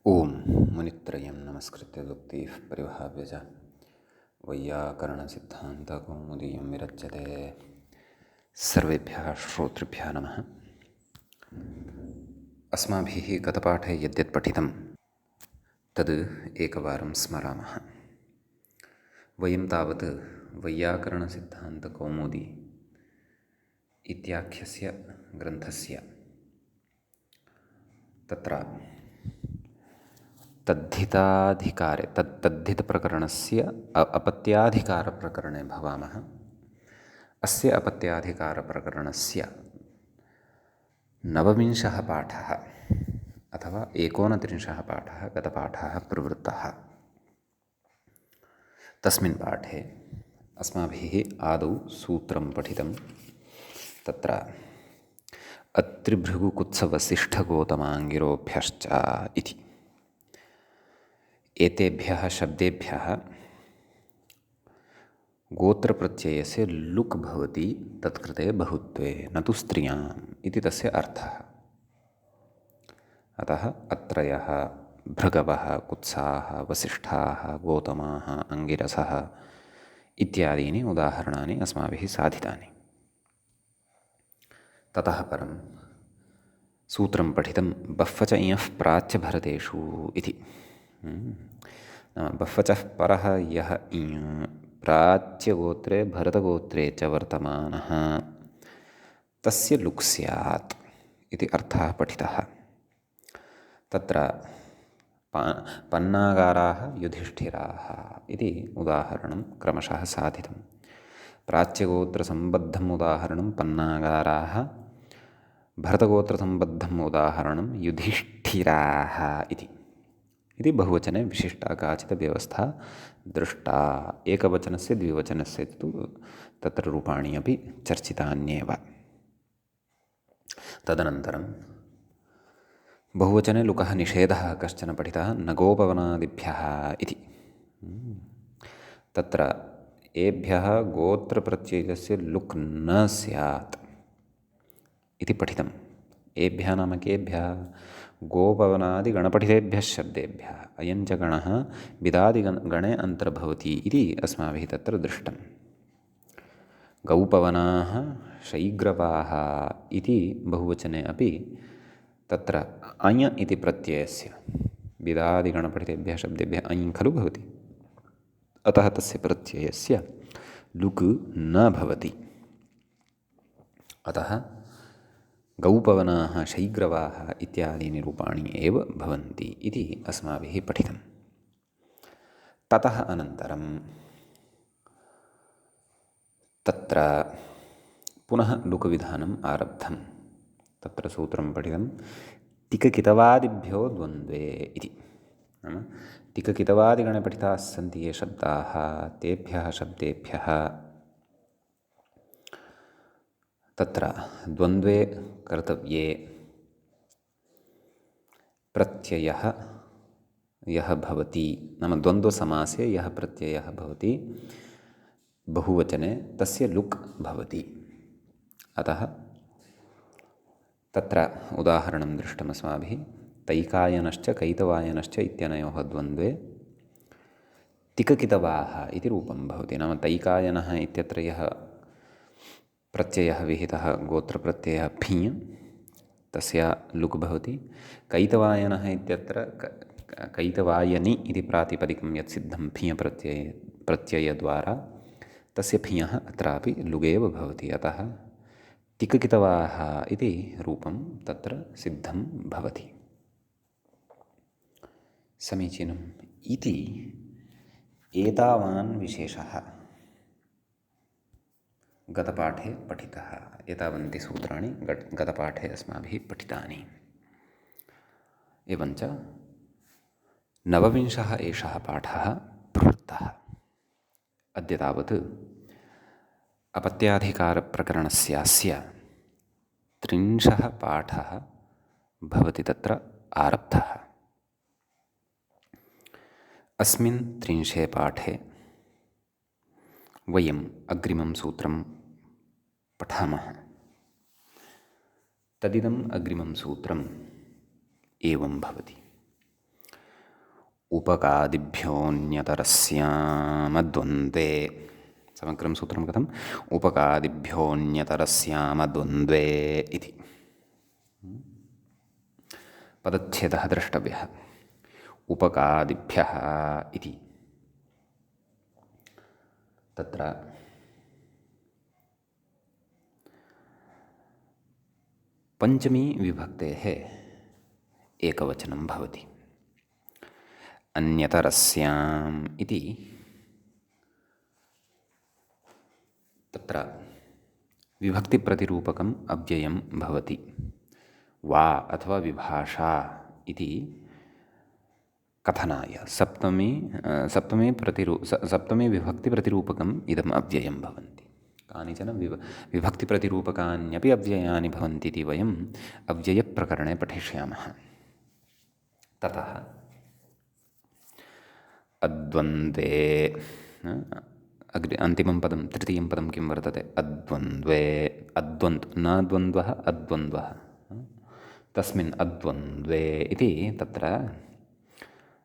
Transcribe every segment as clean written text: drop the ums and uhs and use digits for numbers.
ओम मुनित्रयं नमस्कृत्य दुक्तिः परिभाव्यज वैयाकरणसिद्धान्तकौमुदीयं विरच्यते। सर्वेभ्यः श्रोतृभ्यः नमः। अस्माभिः गतपाठे यद्यत् पठितं तद् एकवारं स्मरामः। वयं तावत् वैयाकरणसिद्धान्तकौमुदी इत्याख्यस्य ग्रन्थस्य तत्र तद्धितप्रकरणस्य अपत्याधिकारप्रकरणे भवामः। अस्य अपत्याधिकारप्रकरणस्य नवविंशः पाठः अथवा 29 पाठः गतपाठः प्रवृत्तः। तस्मिन् पाठे अस्माभिः आदौ सूत्रं पठितं। तत्र अत्रिभृगुकुत्सवसिष्ठगोतमाङ्गिरोभ्यश्च इति एतेभ्यः शब्देभ्यः गोत्रप्रत्ययस्य लुक् भवति तत्कृते बहुत्वे न तु स्त्रियाम् इति तस्य अर्थः। अतः अत्रयः भृगवः कुत्साः वसिष्ठाः गौतमाः अङ्गिरसः इत्यादीनि उदाहरणानि अस्माभिः साधितानि। ततः परं सूत्रं पठितं बह्वच इयः प्राच्यभरतेषु इति। बह्वचः परः यः प्राच्यगोत्रे भरतगोत्रे च वर्तमानः तस्य लुक् स्यात् इति अर्थः पठितः। तत्र पन्नागाराः युधिष्ठिराः इति उदाहरणं क्रमशः साधितं। प्राच्यगोत्रसम्बद्धम् उदाहरणं पन्नागाराः, भरतगोत्रसम्बद्धम् उदाहरणं युधिष्ठिराः इति बहुवचने विशिष्टा काचित् व्यवस्था दृष्टा। एकवचनस्य द्विवचनस्य तु तत्र रूपाणि अपि चर्चितान्येव। तदनन्तरं बहुवचने लुकः निषेधः कश्चन पठितः न गोपवनादिभ्यः इति। तत्र एभ्यः गोत्रप्रत्ययस्य लुक् न स्यात् इति पठितम्। एभ्यः नाम केभ्यः? गोपवनादिगणपठितेभ्यः शब्देभ्यः। अयं च गणः विदादिगणे अन्तर्भवति इति अस्माभिः तत्र दृष्टं। गौपवनाः शैग्रवाः इति बहुवचने अपि तत्र अञ् इति प्रत्ययस्य विदादिगणपठितेभ्यः शब्देभ्यः अञ् खलु भवति। अतः तस्य प्रत्ययस्य लुक् न भवति। अतः गौपवनाः शैग्रवाः इत्यादीनि रूपाणि एव भवन्ति इति अस्माभिः पठितं। ततः अनन्तरं तत्र पुनः लुकविधानम् आरब्धं। तत्र सूत्रं पठितं तिककितवादिभ्यो द्वन्द्वे इति। नाम तिककितवादिगणे पठिताः सन्ति ये शब्दाः तेभ्यः शब्देभ्यः तत्र द्वन्द्वे कर्तव्ये प्रत्ययः यः भवति, नाम द्वन्द्वसमासे यः प्रत्ययः भवति बहुवचने तस्य लुक् भवति। अतः तत्र उदाहरणं दृष्टमस्माभिः। तैकायनश्च कैतवायनश्च इत्यनयोः द्वन्द्वे तिककितवाः इति रूपं भवति। नाम तैकायनः इत्यत्र यः प्रत्ययः विहितः गोत्रप्रत्ययः फिञ् तस्य लुक् भवति। कैतवायनः इत्यत्र कैतवायनि इति प्रातिपदिकं यत् सिद्धं फिञ् प्रत्ययद्वारा तस्य फिञः अत्रापि लुगेव भवति। अतः तिककितवाः इति रूपं तत्र सिद्धं भवति। समीचीनम् इति एतावान् विशेषः गतपाठे पठितः। एतावन्ति सूत्राणि गतपाठे अस्माभिः पठितानि। एवञ्च नवविंशः एषः पाठः प्रवृत्तः। अद्य तावत् अपत्याधिकारप्रकरणस्यास्य 30 पाठः भवति तत्र आरब्धः। अस्मिन् 30 पाठे वयम् अग्रिमं सूत्रं पठामः। तदिदम् अग्रिमं सूत्रम् एवं भवति। उपकादिभ्योऽन्यतरस्यामद्वन्द्वे समग्रं सूत्रं कथम् उपकादिभ्योऽन्यतरस्यामद्वन्द्वे इति पदच्छेदः द्रष्टव्यः उपकादिभ्यः इति तत्र पञ्चमी विभक्तेः एकवचनं भवति अन्यतरस्याम् इति तत्र विभक्तिप्रतिरूपकम् अव्ययं भवति वा अथवा विभाषा इति कथनाय सप्तमी विभक्तिप्रतिरूपकम् इदम् अव्ययं भवन्ति कानिचन विभक्तिप्रतिरूपकान्यपि अव्ययानि भवन्ति इति वयम् अव्ययप्रकरणे पठिष्यामः ततः अद्वन्द्वे अन्तिमं पदं तृतीयं पदं किं वर्तते अद्वन्द्वे न द्वन्द्वः अद्वन्द्वः तस्मिन् अद्वन्द्वे इति तत्र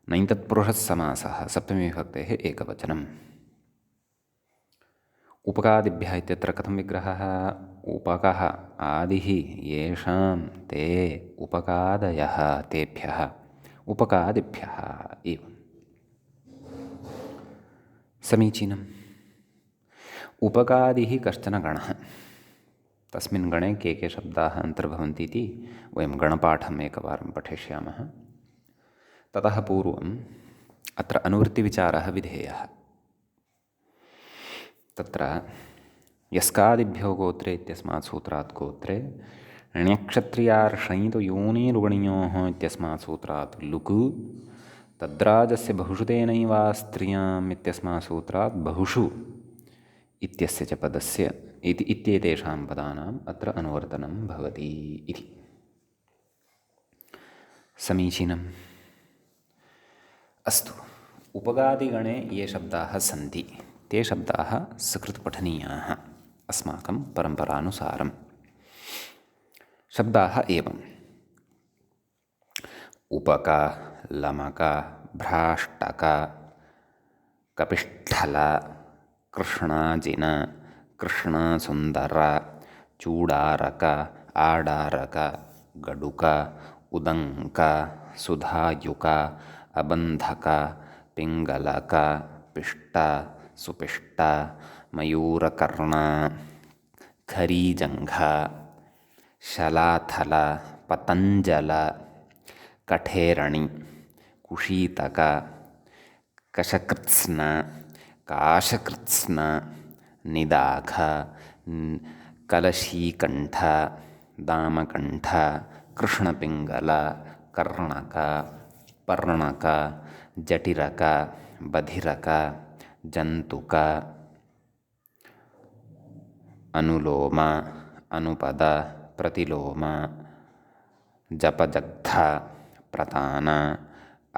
नञ्तत्पुरुषस्समासः सप्तमीविभक्तेः एकवचनम् उपकादिभ्यः इत्यत्र कथं विग्रहः उपकः आदिः येषां ते उपकादयः तेभ्यः उपकादिभ्यः एवं समीचीनम् उपकादिः कश्चन गणः तस्मिन् गणे के शब्दाः अन्तर्भवन्ति इति वयं गणपाठम् एकवारं पठिष्यामः ततः पूर्वम् अत्र अनुवृत्तिविचारः विधेयः तत्र यस्कादिभ्यो गोत्रे इत्यस्मात् सूत्रात् गोत्रे ण्यक्षत्रियार्षञ् तु योनिरुगणयोः इत्यस्मात् सूत्रात् लुक् तद्राजस्य बहुषु तेनैवा स्त्रियाम् इत्यस्मात् सूत्रात् बहुषु इत्यस्य च पदस्य इत्येतेषां पदानाम् अत्र अनुवर्तनं भवति इति समीचीनम् अस्तु उपगादिगणे ये शब्दाः सन्ति ते शब्दाः सकृत्पठनीयाः अस्माकं परम्परानुसारं शब्दाः एवम् उपक लमक भ्राष्टक कपिष्ठल कृष्णाजिन कृष्णसुन्दर चूडारक आडारक गडुक उदङ्क सुधायुक अबन्धक पिङ्गलक पिष्ट सुपिष्ट मयूरकर्ण खरीजङ्घ शलाथल पतञ्जल कठेरणि कुशीतक कशकृत्स्न काशकृत्स्न निदाघ कलशीकण्ठ दामकण्ठ कृष्णपिङ्गल कर्णक पर्णक जटिरक बधिरक जन्तुक अनुलोम अनुपद प्रतिलोम जपजग्ध प्रतान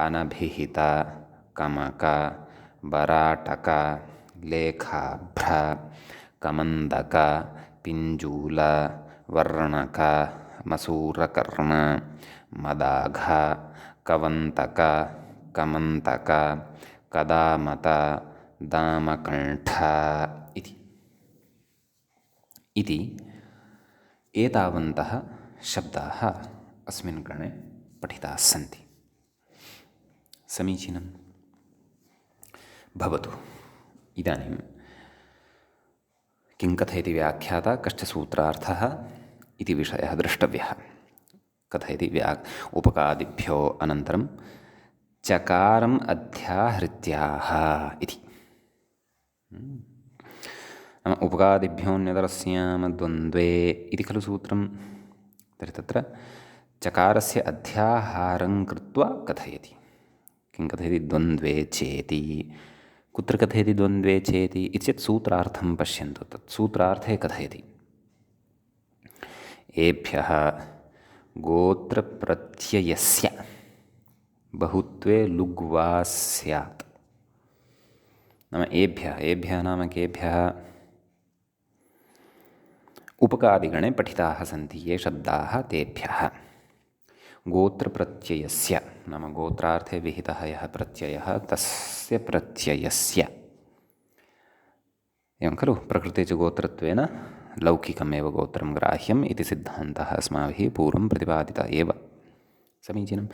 अनभिहित कमक बराटक लेखाभ्र कमन्दक पिञ्जूल वर्णक मसूरकर्ण मदाघ कवन्तक कमन्तक कदामत दामकण्ठ इति एतावन्तः शब्दाः अस्मिन् गणे पठिताः सन्ति समीचीनं भवतु इदानीं किं कथयति व्याख्याता कश्च सूत्रार्थः इति विषयः द्रष्टव्यः कथयति उपकादिभ्यो अनन्तरं चकारम् अध्याहृत्याः इति नाम उपकादिभ्योऽन्यतरस्यामद्वन्द्वे इति खलु सूत्रं तर्हि तत्र चकारस्य अध्याहारं कृत्वा कथयति किं कथयति द्वन्द्वे चेति कुत्र कथयति द्वन्द्वे चेति इति चेत् सूत्रार्थं पश्यन्तु तत् सूत्रार्थे कथयति एभ्यः गोत्रप्रत्ययस्य बहुत्वे लुग्वा स्यात् नाम एभ्यः नाम केभ्यः उपकादिगणे पठिताः सन्ति ये शब्दाः तेभ्यः गोत्रप्रत्ययस्य नाम गोत्रार्थे विहितः यः प्रत्ययः तस्य प्रत्ययस्य एवं खलु प्रकृते च गोत्रत्वेन लौकिकमेव गोत्रं ग्राह्यम् इति सिद्धान्तः अस्माभिः पूर्वं प्रतिपादितः एव समीचीनम्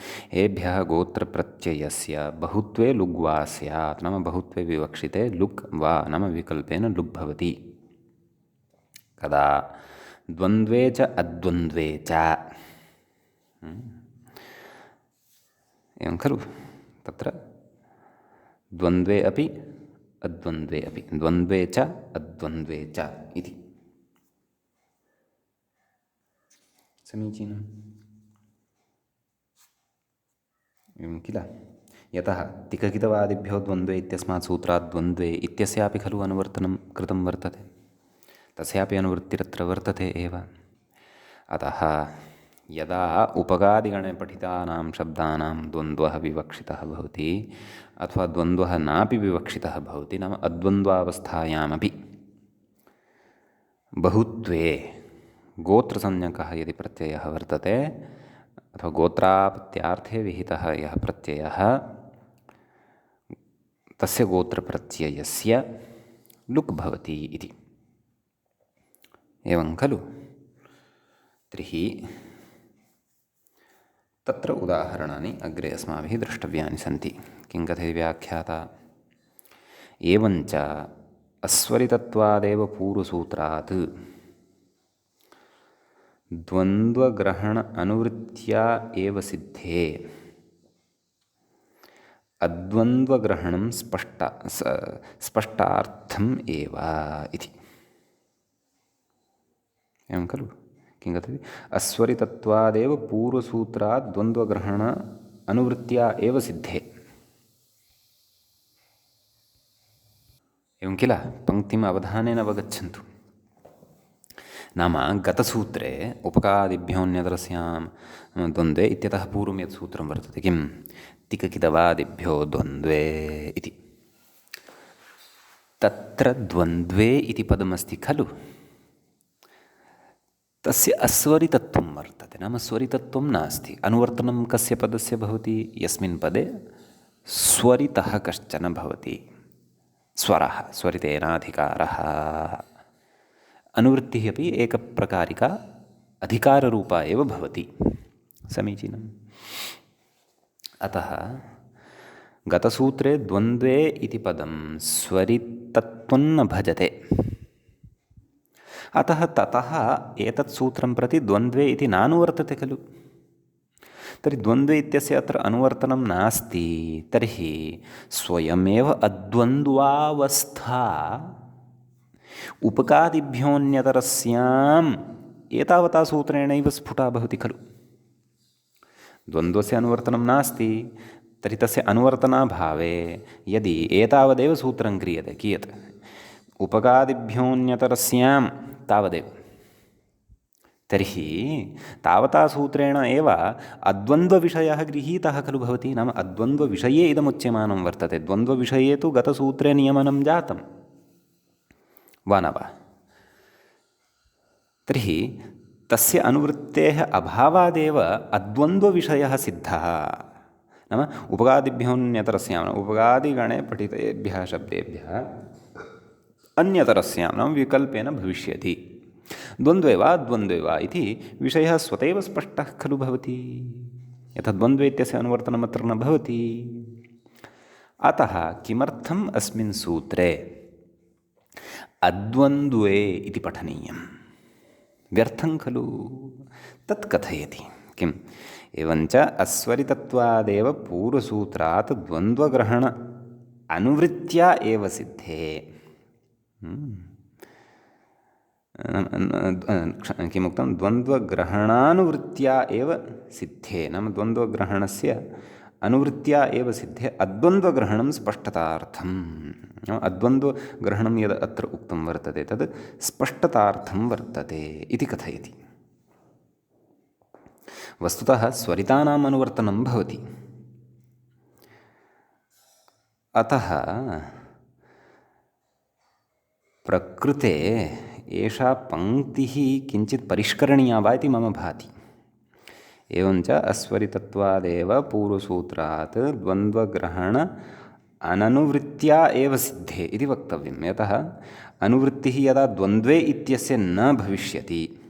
एभ्यः गोत्रप्रत्ययस्य बहुत्वे लुग् वा स्यात् नाम बहुत्वे विवक्षिते लुक् वा नाम विकल्पेन लुग् भवति कदा द्वन्द्वे च अद्वन्द्वे च एवं खलु तत्र द्वन्द्वे अपि अद्वन्द्वे अपि द्वन्द्वे च अद्वन्द्वे च इति समीचीनम् एवं किल यतः तिककितवादिभ्यो द्वन्द्वे इत्यस्मात् सूत्रात् द्वन्द्वे इत्यस्यापि खलु अनुवर्तनं कृतं वर्तते तस्यापि अनुवृत्तिरत्र वर्तते एव अतः यदा उपगादिगणे पठितानां शब्दानां द्वन्द्वः विवक्षितः भवति अथवा द्वन्द्वः नापि विवक्षितः भवति नाम अद्वन्द्वावस्थायामपि बहुत्वे गोत्रसंज्ञकः यदि प्रत्ययः वर्तते अथवा गोत्रापत्यार्थे विहितः यः प्रत्ययः तस्य गोत्रप्रत्ययस्य लुक् भवति इति एवं खलु तर्हि तत्र उदाहरणानि अग्रे अस्माभिः द्रष्टव्यानि सन्ति किं कथयति व्याख्याता एवञ्च अस्वरितत्वादेव पूर्वसूत्रात् द्वन्द्वग्रहण अनुवृत्त्या एव सिद्धे अद्वन्द्वग्रहणं स्पष्टार्थम् एव इति एवं खलु किं कथयति अस्वरितत्वादेव पूर्वसूत्रात् द्वन्द्वग्रहण अनुवृत्त्या एव सिद्धे एवं किल पङ्क्तिम् अवधानेन अवगच्छन्तु नाम गतसूत्रे उपकादिभ्योऽन्यतरस्यां द्वन्द्वे इत्यतः पूर्वं यत् सूत्रं वर्तते किं तिककितवादिभ्यो द्वन्द्वे इति तत्र द्वन्द्वे इति पदमस्ति खलु तस्य अस्वरितत्वं वर्तते नाम स्वरितत्वं नास्ति अनुवर्तनं कस्य पदस्य भवति यस्मिन् पदे स्वरितः कश्चन भवति स्वरः स्वरितेनाधिकारः अनुवृत्तिः अपि एकप्रकारिका अधिकाररूपा एव भवति समीचीनम् अतः गतसूत्रे द्वन्द्वे इति पदं स्वरितत्वं न भजते अतः ततः एतत् सूत्रं प्रति द्वन्द्वे इति नानुवर्तते खलु तर्हि द्वन्द्वे इत्यस्य अत्र अनुवर्तनं नास्ति तर्हि स्वयमेव अद्वन्द्वावस्था उपकादिभ्योऽन्यतरस्याम् एतावता सूत्रेणैव स्फुटा भवति खलु द्वन्द्वस्य अनुवर्तनं नास्ति तर्हि तस्य अनुवर्तनाभावे यदि एतावदेव सूत्रं क्रियते कियत् उपकादिभ्योऽन्यतरस्यां तावदेव तर्हि तावता सूत्रेण एव अद्वन्द्वविषयः गृहीतः खलु भवति नाम अद्वन्द्वविषये इदमुच्यमानं वर्तते द्वन्द्वविषये तु गतसूत्रे नियमनं जातं वा न वा तर्हि तस्य अनुवृत्तेः अभावादेव अद्वन्द्वविषयः सिद्धः नाम उपगादिभ्योऽन्यतरस्याम् उपगादिगणे पठितेभ्यः शब्देभ्यः अन्यतरस्यां नाम विकल्पेन भविष्यति द्वन्द्वे वा द्वन्द्वे वा इति विषयः स्वतैव स्पष्टः खलु भवति यथा द्वन्द्वे इत्यस्य अनुवर्तनम् अत्र न भवति अतः किमर्थम् अस्मिन् सूत्रे अद्वन्द्वे इति पठनीयं व्यर्थं खलु तत् कथयति किम् एवञ्च अस्वरितत्वादेव पूर्वसूत्रात् द्वन्द्वग्रहण अनुवृत्त्या एव सिद्धे किमुक्तं द्वन्द्वग्रहणानुवृत्त्या एव सिद्धे नाम द्वन्द्वग्रहणस्य अनुवृत्त्या एव सिद्धे अद्वन्द्वग्रहणं स्पष्टतार्थम् अद्वन्द्वग्रहणं यद् अत्र उक्तं वर्तते तद् स्पष्टतार्थं वर्तते इति कथयति वस्तुतः स्वरितानाम् अनुवर्तनं भवति अतः प्रकृते एषा पङ्क्तिः किञ्चित् परिष्करणीया वा इति मम भाति एवञ्च अस्वरितत्वादेव पूर्वसूत्रात् द्वन्द्वग्रहण अननुवृत्त्या एव सिद्धे इति वक्तव्यं। यतः अनुवृत्तिः यदा द्वन्द्वे इत्यस्य न भविष्यति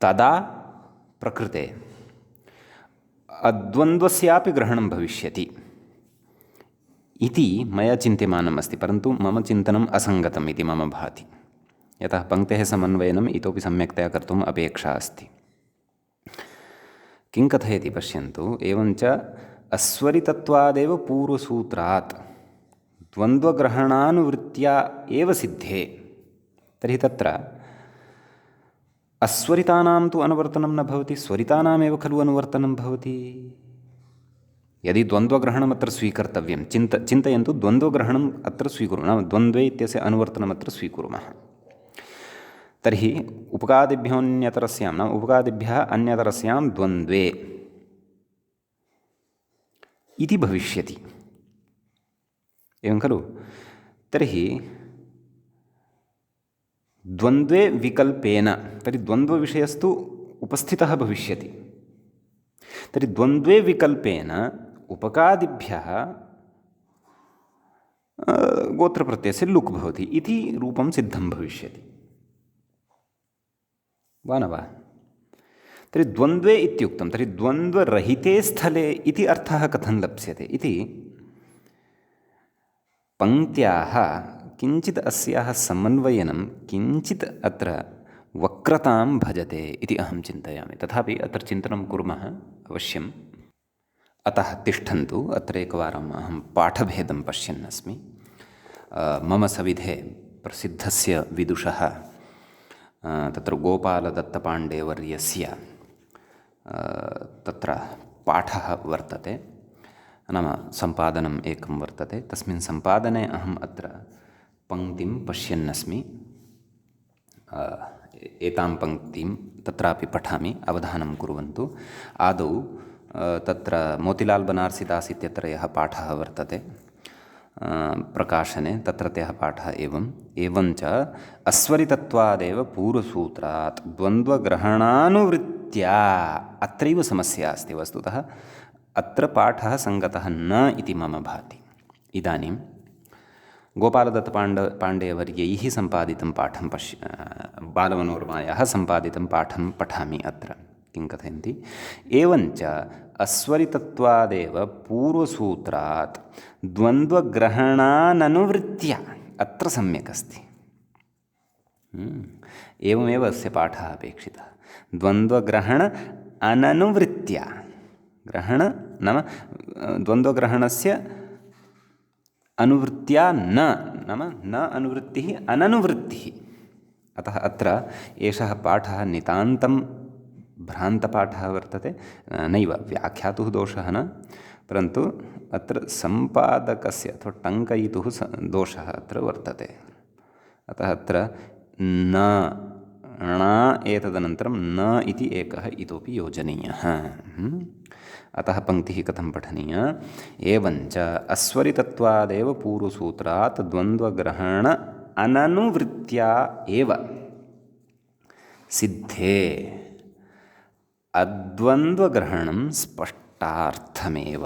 तदा प्रकृते अद्वन्द्वस्यापि ग्रहणं भविष्यति इति मया चिन्त्यमानम् अस्ति, परन्तु मम चिन्तनम् असङ्गतम् इति मम भाति। यतः पङ्क्तेः समन्वयनम् इतोपि सम्यक्तया कर्तुम् अपेक्षा अस्ति। किं कथयति पश्यन्तु। एवञ्च अस्वरितत्वादेव पूर्वसूत्रात् द्वन्द्वग्रहणानुवृत्त्या एव सिद्धे। तर्हि तत्र अस्वरितानां तु अनुवर्तनं न भवति, स्वरितानामेव खलु अनुवर्तनं भवति। यदि द्वन्द्वग्रहणम् अत्र स्वीकर्तव्यं, चिन्तयन्तु, द्वन्द्वग्रहणम् अत्र स्वीकुर्मः, नाम द्वन्द्वे इत्यस्य अनुवर्तनम् अत्र स्वीकुर्मः। तर्हि उपकादिभ्योऽन्यतरस्यां, नाम उपकादिभ्यः अन्यतरस्यां द्वन्द्वे इति भविष्यति, एवं खलु। तर्हि द्वन्द्वे विकल्पेन, तर्हि द्वन्द्वविषयस्तु उपस्थितः भविष्यति। तर्हि द्वन्द्वे विकल्पेन उपकादिभ्यः गोत्रप्रत्ययस्य लुक् भवति इति रूपं सिद्धं भविष्यति, वा न वा? तर्हि द्वन्द्वे इत्युक्तं, तर्हि द्वन्द्वरहिते स्थले इति अर्थः कथं लप्स्यते इति पङ्क्त्याः किञ्चित् अस्याः समन्वयनं किञ्चित् अत्र वक्रतां भजते इति अहं चिन्तयामि। तथापि अत्र चिन्तनं कुर्मः अवश्यम्। अतः तिष्ठन्तु, अत्र एकवारम् अहं पाठभेदं पश्यन् अस्मि। मम सविधे प्रसिद्धस्य विदुषः तत्र गोपालदत्तपाण्डेवर्यस्य तत्र पाठः वर्तते, नाम सम्पादनम् एकं वर्तते। तस्मिन् सम्पादने अहम् अत्र पङ्क्तिं पश्यन्नस्मि। एतां पङ्क्तिं तत्रापि पठामि, अवधानं कुर्वन्तु। आदौ तत्र मोतिलाल् बनारसिदास् इत्यत्र यः पाठः वर्तते प्रकाशने, तत्रत्यः पाठः एवञ्च अस्वरितत्वादेव पूर्वसूत्रात् द्वन्द्वग्रहणानुवृत्त्या, अत्रैव समस्या अस्ति वस्तुतः। अत्र पाठः सङ्गतः न इति मम भाति। इदानीं गोपालदत्तपाण्डेवर्यैः सम्पादितं पाठं बालमनोरमायाः सम्पादितं पाठं पठामि। अत्र किं कथयन्ति। एवञ्च अस्वरितत्वादेव पूर्वसूत्रात् द्वन्द्वग्रहणाननुवृत्त्या, अत्र सम्यक् अस्ति। एवमेव अस्य पाठः अपेक्षितः। द्वन्द्वग्रहण अननुवृत्त्या, ग्रहण नाम द्वन्द्वग्रहणस्य अनुवृत्त्या न, नाम न अनुवृत्तिः अननुवृत्तिः। अतः अत्र एषः पाठः नितान्तं भ्रान्तपाठः वर्तते। नैव व्याख्यातुः दोषः न, परन्तु अत्र सम्पादकस्य अथवा टङ्कयितुः दोषः अत्र वर्तते। अतः अत्र न ण एतदनन्तरं न इति एकः इतोपि योजनीयः। अतः पङ्क्तिः कथं पठनीया। एवञ्च अस्वरितत्वादेव पूर्वसूत्रात् द्वन्द्वग्रहण अननुवृत्त्या एव सिद्धे अद्वन्द्वग्रहणं स्पष्टार्थमेव।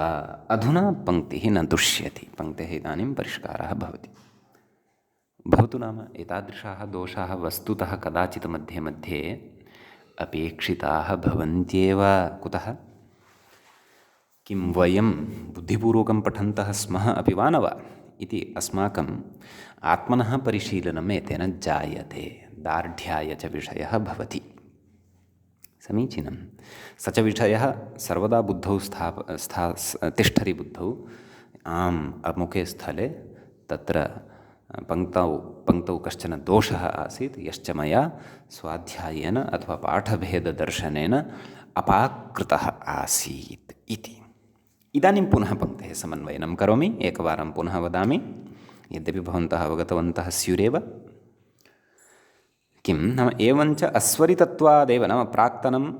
अधुना पङ्क्तिः न दुष्यति, पङ्क्तेः इदानीं परिष्कारः भवति। भवतु नाम एतादृशाः दोषाः वस्तुतः कदाचित् मध्ये मध्ये अपेक्षिताः भवन्त्येव। कुतः? किं वयं बुद्धिपूर्वकं पठन्तः स्मः अपि वा न वा इति अस्माकम् आत्मनः परिशीलनम् एतेन जायते, दार्ढ्याय च विषयः भवति। समीचीनं। स च विषयः सर्वदा बुद्धौ तिष्ठति बुद्धौ। आम्, अमुके स्थले तत्र पङ्क्तौ कश्चन दोषः आसीत्, यश्च मया स्वाध्यायेन अथवा पाठभेददर्शनेन अपाकृतः आसीत् इति। इदानीं पुनः पङ्क्तेः समन्वयनं करोमि, एकवारं पुनः वदामि, यद्यपि भवन्तः अवगतवन्तः स्युरेव। किं नाम एवञ्च अस्वरितत्वादेव, नाम प्राक्तनं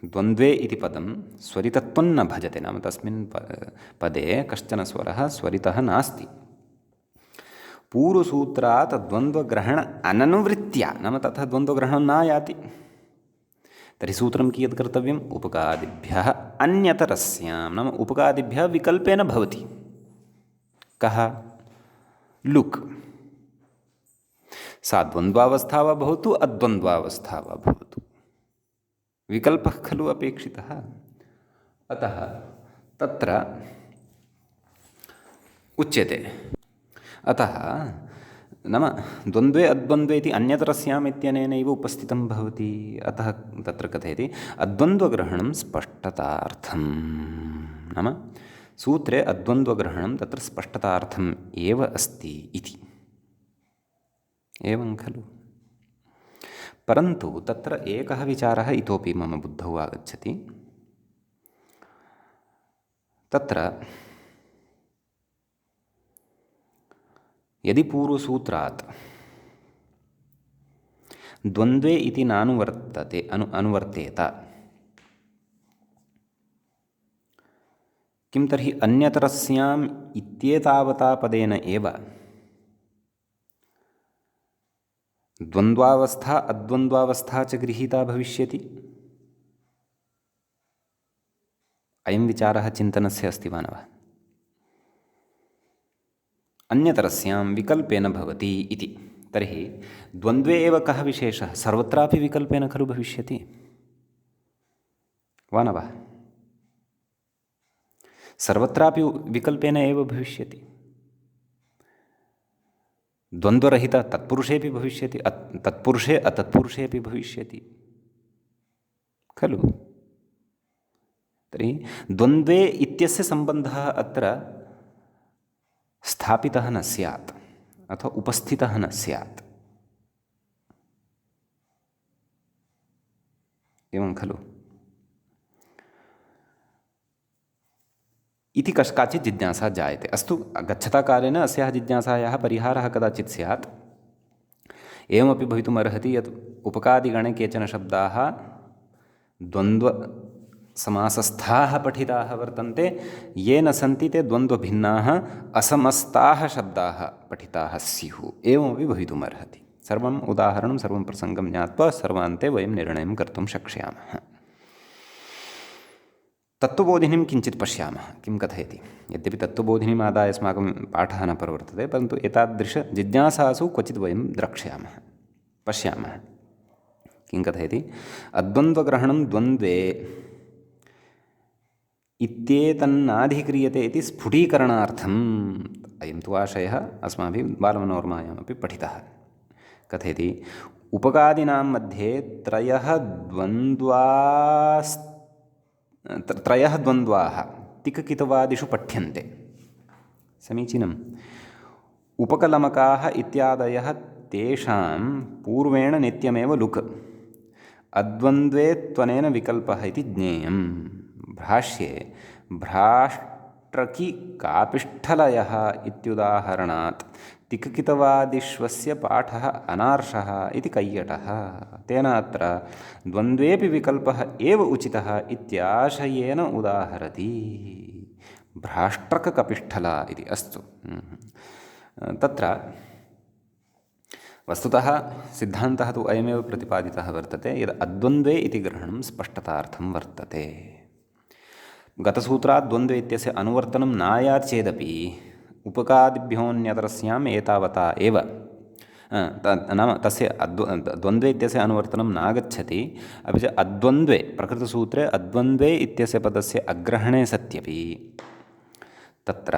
द्वन्द्वे इति पदं स्वरितत्वं न भजते, नाम तस्मिन् पदे कश्चन स्वरः स्वरितः नास्ति। पूर्वसूत्रात् द्वन्द्वग्रहण अननुवृत्त्या नाम तथा द्वन्द्वग्रहणं न याति तर्हि सूत्रं कियत् कर्तव्यम् उपकादिभ्यः अन्यतरस्यां नाम उपकादिभ्यः विकल्पेन भवति कः लुक् सा द्वन्द्वावस्था वा भवतु अद्वन्द्वावस्था वा भवतु विकल्पः खलु अपेक्षितः अतः तत्र उच्यते अतः नाम द्वन्द्वे अद्वन्द्वे इति अन्यतरस्याम् इत्यनेनैव उपस्थितं भवति अतः तत्र कथयति अद्वन्द्वग्रहणं स्पष्टतार्थं नाम सूत्रे अद्वन्द्वग्रहणं तत्र स्पष्टतार्थम् एव अस्ति इति एवं खलु परन्तु तत्र एकः विचारः इतोपि मम बुद्धौ आगच्छति तत्र यदि पूर्वसूत्रात् द्वन्द्वे इति नानुवर्तते अनुवर्तेत किं तर्हि अन्यतरस्याम् इत्येतावता पदेन एव द्वन्द्वावस्था अद्वन्द्वावस्था च गृहीता भविष्यति अयं विचारः चिन्तनस्य अस्ति वा न वा अन्यतरस्यां विकल्पेन भवति इति तर्हि द्वन्द्वे एव कः विशेषः सर्वत्रापि विकल्पेन खलु भविष्यति वा न वा सर्वत्रापि विकल्पेन एव भविष्यति द्वन्द्वरहित तत्पुरुषेपि भविष्यति तत्पुरुषे अतत्पुरुषेपि भविष्यति खलु तर्हि द्वन्द्वे इत्यस्य सम्बन्धः अत्र स्थापितः न स्यात् अथवा उपस्थितः न स्यात् एवं खलु इति काचित् जिज्ञासा जायते अस्तु गच्छता कालेन अस्याः जिज्ञासायाः परिहारः कदाचित् स्यात् एवमपि भवितुम् अर्हति यत् उपकादिगणे केचन शब्दाः द्वन्द्वसमासस्थाः पठिताः वर्तन्ते ये न सन्ति ते द्वन्द्वभिन्नाः असमस्ताः शब्दाः पठिताः स्युः एवमपि भवितुम् अर्हति सर्वम् उदाहरणं सर्वं प्रसङ्गं ज्ञात्वा सर्वान्ते वयं निर्णयं कर्तुं शक्ष्यामः तत्त्वबोधिनीं किञ्चित् पश्यामः किं कथयति यद्यपि तत्त्वबोधिनीम् आदाय अस्माकं पाठः न प्रवर्तते परन्तु एतादृशजिज्ञासासु क्वचित् वयं द्रक्ष्यामः पश्यामः किं कथयति अद्वन्द्वग्रहणं द्वन्द्वे इत्येतन्नाधिक्रियते इति स्फुटीकरणार्थम् अयं तु आशयः अस्माभिः बालमनोरमायामपि पठितः कथयति उपकादिनां मध्ये त्रयः द्वन्द्वाः तिक्कितवादिषु पठ्यन्ते समीचीनम् उपकलमकाः इत्यादयः तेषां पूर्वेण नित्यमेव लुक् अद्वन्द्वे त्वनेन विकल्पः इति ज्ञेयं भाष्ये भ्राष्ट्रकी कापिष्ठलयः इत्युदाहरणात् तिक्कितवादिष्वस्य पाठः अनार्षः इति कैयटः तेन अत्र द्वन्द्वेपि विकल्पः एव उचितः इत्याशयेन उदाहरति भ्राष्ट्रककपिष्ठला इति अस्तु तत्र वस्तुतः सिद्धान्तः तु अयमेव प्रतिपादितः वर्तते यद् अद्वन्द्वे इति ग्रहणं स्पष्टतार्थं वर्तते गतसूत्रात् द्वन्द्वे इत्यस्य अनुवर्तनं नायात् चेदपि उपकादिभ्योऽन्यतरस्याम् एतावता एव नाम तस्य द्वन्द्वे इत्यस्य अनुवर्तनं नागच्छति अपि च अद्वन्द्वे प्रकृतसूत्रे अद्वन्द्वे इत्यस्य पदस्य अग्रहणे सत्यपि तत्र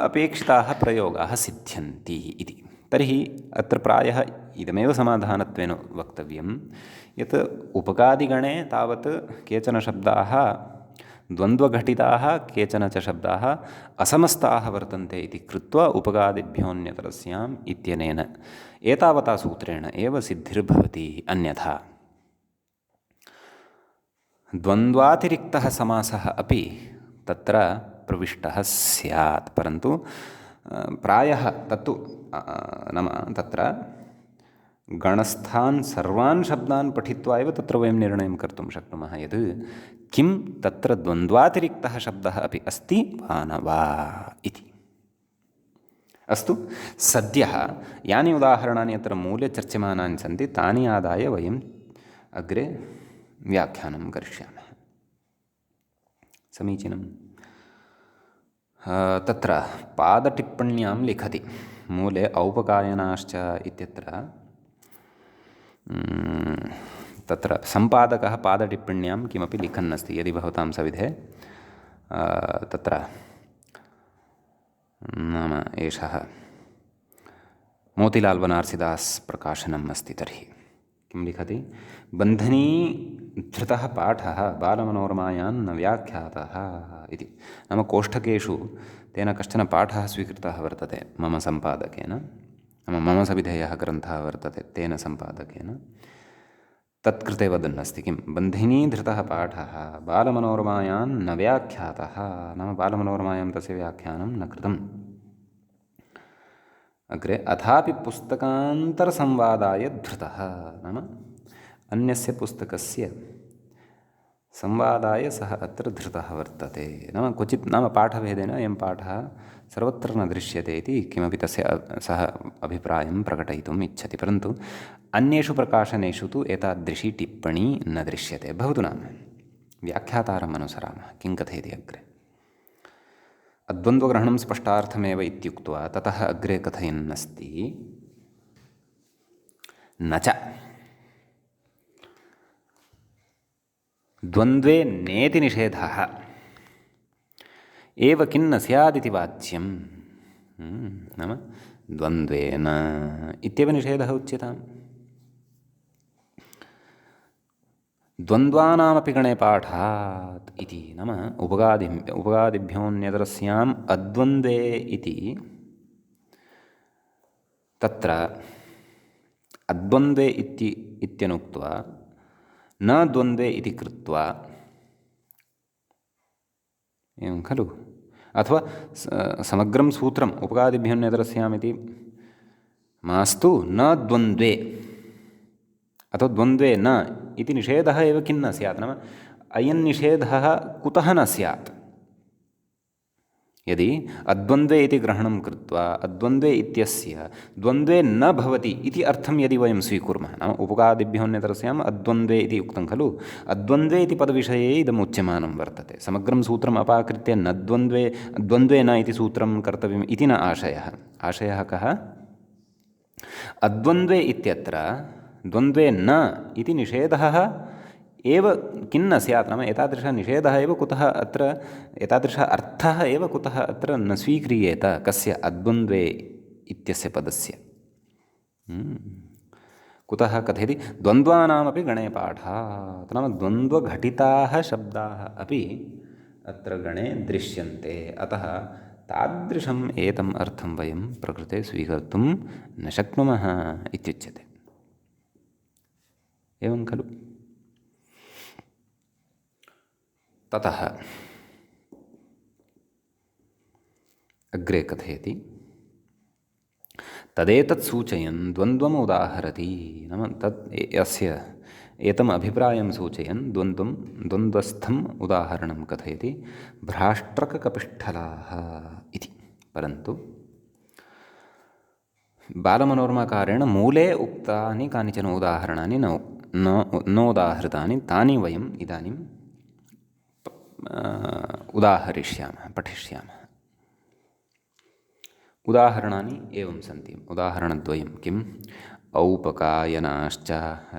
अपेक्षिताः प्रयोगाः सिद्ध्यन्ति इति तर्हि अत्र प्रायः इदमेव समाधानत्वेन वक्तव्यं यत् उपकादिगणे तावत् केचन शब्दाः द्वन्द्वघटिताः केचन च शब्दाः असमस्ताः वर्तन्ते इति कृत्वा उपकादिभ्योऽन्यतरस्याम् इत्यनेन एतावता सूत्रेण एव सिद्धिर्भवति अन्यथा द्वन्द्वातिरिक्तः समासः अपि तत्र प्रविष्टः स्यात् परन्तु प्रायः तत्तु नाम तत्र गणस्थान् सर्वान् शब्दान् पठित्वा एव तत्र वयं निर्णयं कर्तुं शक्नुमः यत् किं तत्र द्वन्द्वातिरिक्तः शब्दः अपि अस्ति वा न वा इति अस्तु, सद्यः यानि उदाहरणानि अत्र मूले चर्च्यमानानि सन्ति तानि आदाय वयम् अग्रे व्याख्यानं करिष्यामः। समीचीनं। तत्र पादटिप्पण्यां लिखति मूले औपकायनाश्च इत्यत्र तत्र सम्पादकः पादटिप्पण्यां किमपि लिखन् अस्ति। यदि भवतां सविधे तत्र नाम एषः मोतिलाल् बनार्सिदास् प्रकाशनम् अस्ति तर्हि किं लिखति? बन्धनी धृतः पाठः बालमनोरमायां न व्याख्यातः इति। नाम कोष्ठकेषु तेन कश्चन पाठः स्वीकृतः वर्तते मम सम्पादकेन, नाम मम सविधेयः ग्रन्थः वर्तते तेन सम्पादकेन। तत्कृते वदन् अस्ति किं? बन्धिनी धृतः पाठः बालमनोरमायां न व्याख्यातः, नाम बालमनोरमायां तस्य व्याख्यानं न कृतम्। अग्रे अथापि पुस्तकान्तरसंवादाय धृतः, नाम अन्यस्य पुस्तकस्य संवादाय सः अत्र धृतः वर्तते। नाम क्वचित् नाम पाठभेदेन अयं पाठः सर्वत्र न दृश्यते इति किमपि तस्य सः अभिप्रायं प्रकटयितुम् इच्छति, परन्तु अन्येषु प्रकाशनेषु तु एतादृशी टिप्पणी न दृश्यते। भवतु नाम व्याख्यातारम् अनुसरामः। किं कथयति अग्रे? अद्वन्द्वग्रहणं स्पष्टार्थमेव इत्युक्त्वा ततः अग्रे कथयन् अस्ति, न च द्वन्द्वे नेति निषेधः एव किन्न स्यादिति वाच्यं। नाम द्वन्द्वे न इत्येव निषेधः उच्यताम्। द्वन्द्वानामपि गणे पाठात् इति, नाम उपगादिभ्योऽन्यतरस्याम् अद्वन्द्वे इति तत्र अद्वन्द्वे इत्यनुक्त्वा न द्वन्द्वे इति कृत्वा, एवं खलु? अथवा समग्रं सूत्रम् उपगादिभ्योऽन्यतरस्यामिति मास्तु न द्वन्द्वे अथवा द्वन्द्वे न इति निषेधः एव किं न स्यात्। नाम अयं निषेधः कुतः न स्यात्? यदि अद्वन्द्वे इति ग्रहणं कृत्वा अद्वन्द्वे इत्यस्य द्वन्द्वे न भवति इति अर्थं यदि वयं स्वीकुर्मः, नाम उपगादिभ्योऽन्यतरस्याम् अद्वन्द्वे इति उक्तं खलु, अद्वन्द्वे इति पदविषये इदम् उच्यमानं वर्तते। समग्रं सूत्रम् अपाकृत्य न द्वन्द्वे न इति सूत्रं कर्तव्यम् इति न आशयः। आशयः कः? अद्वन्द्वे इत्यत्र द्वन्द्वे न इति निषेधः एव किं न स्यात्? नाम एतादृशः निषेधः एव कुतः अत्र, एतादृशः अर्थः एव कुतः अत्र न स्वीक्रियेत? कस्य? अद्वन्द्वे इत्यस्य पदस्य। कुतः कथयति? द्वन्द्वानामपि गणे पाठात्, नाम द्वन्द्वघटिताः शब्दाः अपि अत्र गणे दृश्यन्ते। अतः तादृशम् एतम् अर्थं वयं प्रकृते स्वीकर्तुं न शक्नुमः इत्युच्यते। एवं खलु? ततः अग्रे कथयति, तदेतत् सूचयन् द्वन्द्वम् उदाहरति। नाम तत् अस्य एतम् अभिप्रायं सूचयन् द्वन्द्वस्थम् उदाहरणं कथयति, भ्राष्ट्रककपिष्ठलाः इति। परन्तु बालमनोरमाकारेण मूले उक्तानि कानिचन उदाहरणानि न उदाहृतानि, तानि वयम् इदानीं उदाहरिष्यामः, पठिष्यामः। उदाहरणानि एवं सन्ति। उदाहरणद्वयं किम्? औपकायनाश्च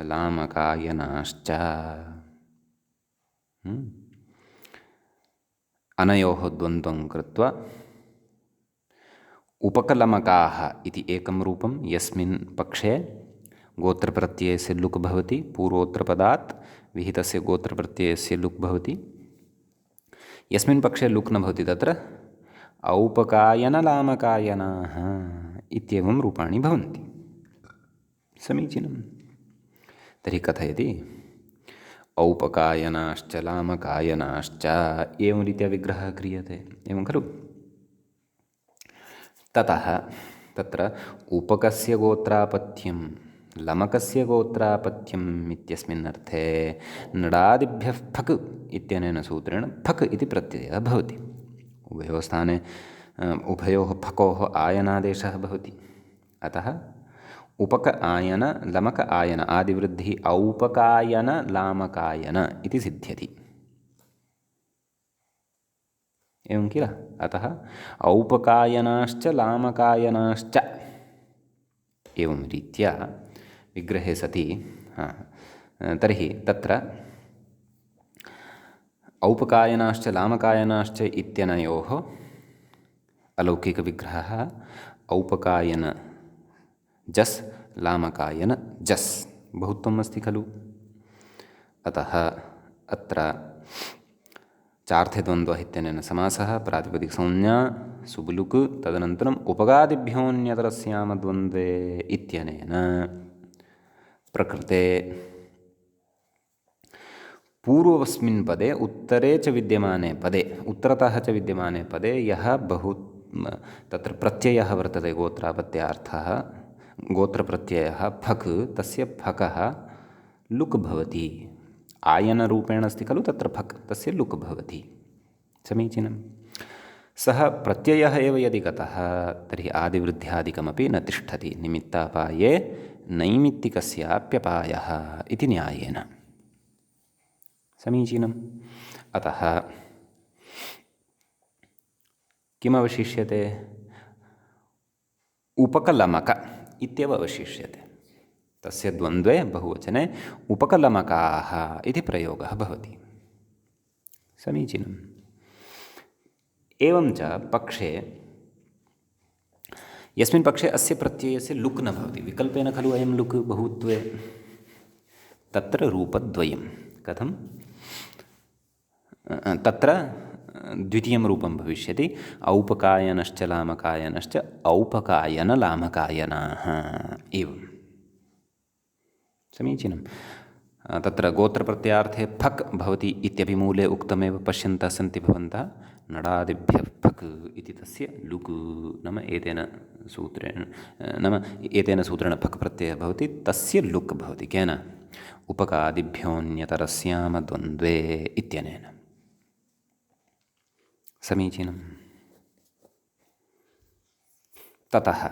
लामकायनाश्च। अनयोः द्वन्द्वं कृत्वा उपकलमकाः इति एकं रूपं, यस्मिन् पक्षे गोत्रप्रत्ययस्य लुक् भवति, पूर्वोत्तरपदात् विहितस्य गोत्रप्रत्ययस्य लुक् भवति। यस्मिन् पक्षे लुक् न भवति तत्र औपकायनलामकायनाः इत्येवं रूपाणि भवन्ति। समीचीनं। तर्हि कथयति, औपकायनाश्च लामकायनाश्च, एवं रीत्या विग्रहः क्रियते, एवं खलु? ततः तत्र उपकस्य गोत्रापत्यं लमकस्य गोत्रापत्यम् इत्यस्मिन् अर्थे नडादिभ्यः फक् इत्यनेन सूत्रेण फक् इति प्रत्ययः भवति। उभयोः स्थाने उभयोः फकोः आयनादेशः भवति। अतः उपक आयन लमक आयन आदिवृद्धिः औपकायन लामकायन इति सिद्ध्यति। एवं किल? अतः औपकायनाश्च लामकायनाश्च एवं रीत्या विग्रहे सति तर्हि तत्र औपकायनाश्च लामकायनाश्च इत्यनयोः अलौकिकविग्रहः औपकायन जस् लामकायन जस् बहुत्वम् अस्ति खलु। अतः अत्र चार्थे द्वन्द्वः इत्यनेन समासः प्रातिपदिकसंज्ञा सुबुलुक् तदनन्तरम् उपगादिभ्योऽन्यतरस्यामद्वन्द्वे इत्यनेन प्रकृते पूर्वस्मिन् पदे उत्तरे च विद्यमाने पदे उत्तरतः च विद्यमाने पदे यः तत्र प्रत्ययः वर्तते गोत्रापत्यार्थः गोत्रप्रत्ययः फक् तस्य फकः लुक् भवति। आयनरूपेण अस्ति खलु तत्र फक् तस्य लुक् भवति। समीचीनं। सः प्रत्ययः एव यदि गतः तर्हि आदिवृद्ध्यादिकमपि न तिष्ठति। निमित्तापाये नैमित्तिकस्याप्यपायः इति न्यायेन। समीचीनम्। अतः किमवशिष्यते? उपकलमक इत्येव अवशिष्यते। तस्य द्वन्द्वे बहुवचने उपकलमकाः इति प्रयोगः भवति। समीचीनम्। एवं च पक्षे यस्मिन् पक्षे अस्य प्रत्ययस्य लुक् न भवति, विकल्पेन खलु अयं लुक् बहुत्वे, तत्र रूपद्वयं। कथं? तत्र द्वितीयं रूपं भविष्यति औपकायनश्च लामकायनश्च औपकायनलामकायनाः एवं। समीचीनं। तत्र गोत्रप्रत्ययार्थे फक् भवति इत्यपि मूले उक्तमेव पश्यन्तः सन्ति भवन्तः। नडादिभ्यः फक् इति तस्य लुक् नाम एतेन सूत्रेण फक् प्रत्ययः भवति, तस्य लुक् भवति। केन? उपकादिभ्योऽन्यतरस्यामद्वन्द्वे इत्यनेन। समीचीनम्। ततः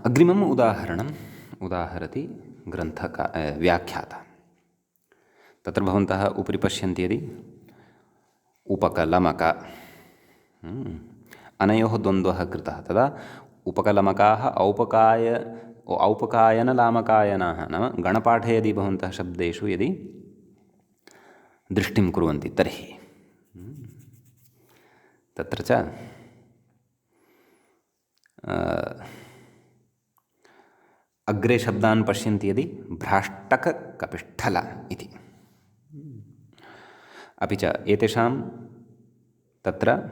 अग्रिमम् उदाहरणम् उदाहरति व्याख्याता। तत्र भवन्तः उपरि पश्यन्ति यदि उपकलमक अनयोः द्वन्द्वः कृतः तदा उपकलमकाः औपकायनलामकायनाः नाम गणपाठे यदि भवन्तः शब्देषु यदि दृष्टिं कुर्वन्ति तर्हि तत्र च अग्रे शब्दान् पश्यन्ति यदि भ्राष्टककपिष्ठल इति। अपि च एतेषां तत्र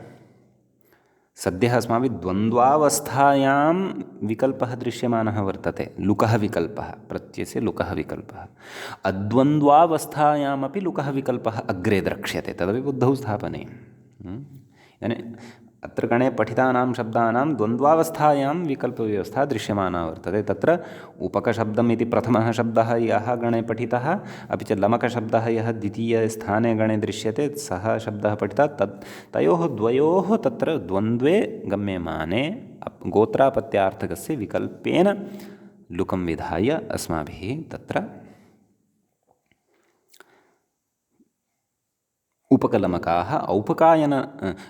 सद्यः अस्माभिः द्वन्द्वावस्थायां विकल्पः दृश्यमानः वर्तते, लुकः विकल्पः, प्रत्ययस्य लुकः विकल्पः। अद्वन्द्वावस्थायामपि लुकः विकल्पः अग्रे द्रक्ष्यते, तदपि बुद्धौ स्थापनीयम्। इदानीम् अत्र गणे पठितानां शब्दानां द्वन्द्वावस्थायां विकल्पव्यवस्था दृश्यमाना वर्तते। तत्र उपकशब्दम् इति प्रथमः शब्दः यः गणे पठितः, अपि च लमकशब्दः यः द्वितीयस्थाने गणे दृश्यते सः शब्दः पठितः, तयोः द्वयोः तत्र द्वन्द्वे गम्यमाने गोत्रापत्यार्थकस्य विकल्पेन लुकं विधाय अस्माभिः तत्र उपकलमकाः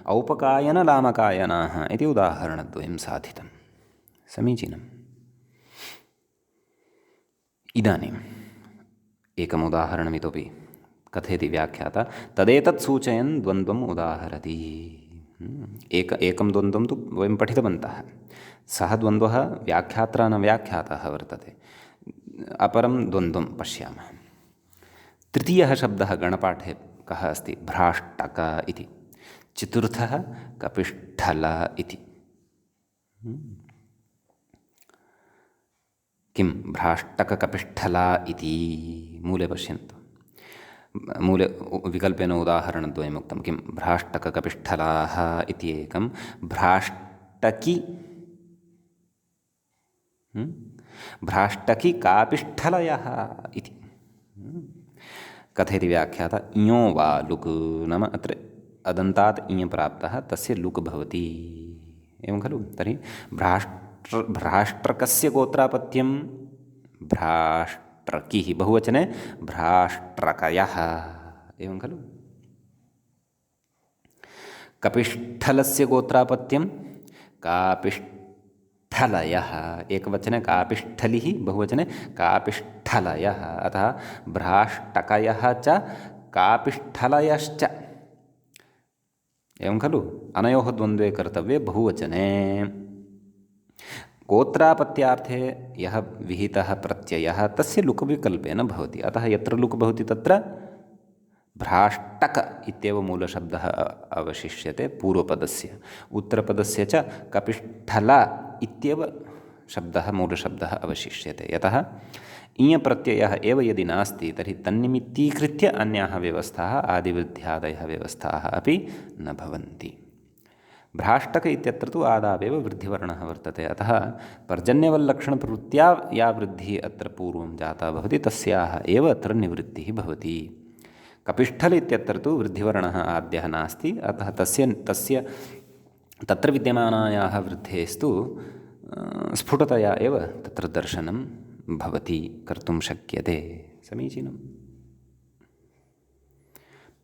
औपकायनलामकायनाः इति उदाहरणद्वयं साधितं। समीचीनम्। इदानीम् एकम् उदाहरणम् इतोपि कथयति व्याख्याता। तदेतत् सूचयन् द्वन्द्वम् उदाहरति। एकं द्वन्द्वं तु वयं पठितवन्तः। सः द्वन्द्वः व्याख्यात्रा न व्याख्यातः वर्तते। अपरं द्वन्द्वं पश्यामः। तृतीयः शब्दः गणपाठे कः अस्ति? भ्राष्टक इति। चतुर्थः कपिष्ठल इति। किं भ्राष्टककपिष्ठला इति मूले पश्यन्तु। मूले विकल्पेन उदाहरणद्वयम् उक्तं। किं? भ्राष्टककपिष्ठलाः इति एकं, भ्राष्टकी भ्राष्टकी कापिष्ठलयः इति। कथयति व्याख्याता। इञो वा लुक् नाम अत्र अदन्तात् इञ प्राप्तः तस्य लुक् भवति। एवं खलु? तर्हि भ्राष्ट्रकस्य गोत्रापत्यं भ्राष्ट्रकिः, बहुवचने भ्राष्ट्रकयः। एवं खलु? कपिष्ठलस्य गोत्रापत्यं कापिष्ठलयः, एकवचने कापिष्ठलिः, बहुवचने कापिष्ठलयः। अतः भ्राष्टकयः च कापिष्ठलयश्च। एवं खलु? अनयोः द्वन्द्वे कर्तव्ये बहुवचने। गोत्रापत्यार्थे यः विहितः प्रत्ययः तस्य लुक् विकल्पेन भवति। अतः यत्र लुक् भवति तत्र भ्राष्टक इत्येव मूलशब्दः अवशिष्यते पूर्वपदस्य। उत्तरपदस्य च कपिष्ठल इत्येव शब्दः मूलशब्दः अवशिष्यते। यतः इञ प्रत्ययः एव यदि नास्ति तर्हि तन्निमित्तीकृत्य अन्याः व्यवस्थाः आदिवृद्ध्यादयः व्यवस्थाः अपि न भवन्ति। भ्राष्टक इत्यत्र तु आदावेव वृद्धिवर्णः वर्तते। अतः पर्जन्यवल्लक्षणप्रवृत्त्या या वृद्धिः अत्र पूर्वं जाता भवति तस्याः एव अत्र निवृत्तिः भवति। कपिष्ठल इत्यत्र तु वृद्धिवर्णः आद्यः नास्ति। अतः तस्य तत्र विद्यमानायाः वृद्धेस्तु स्फुटतया एव तत्र दर्शनं भवति, कर्तुं शक्यते। समीचीनम्।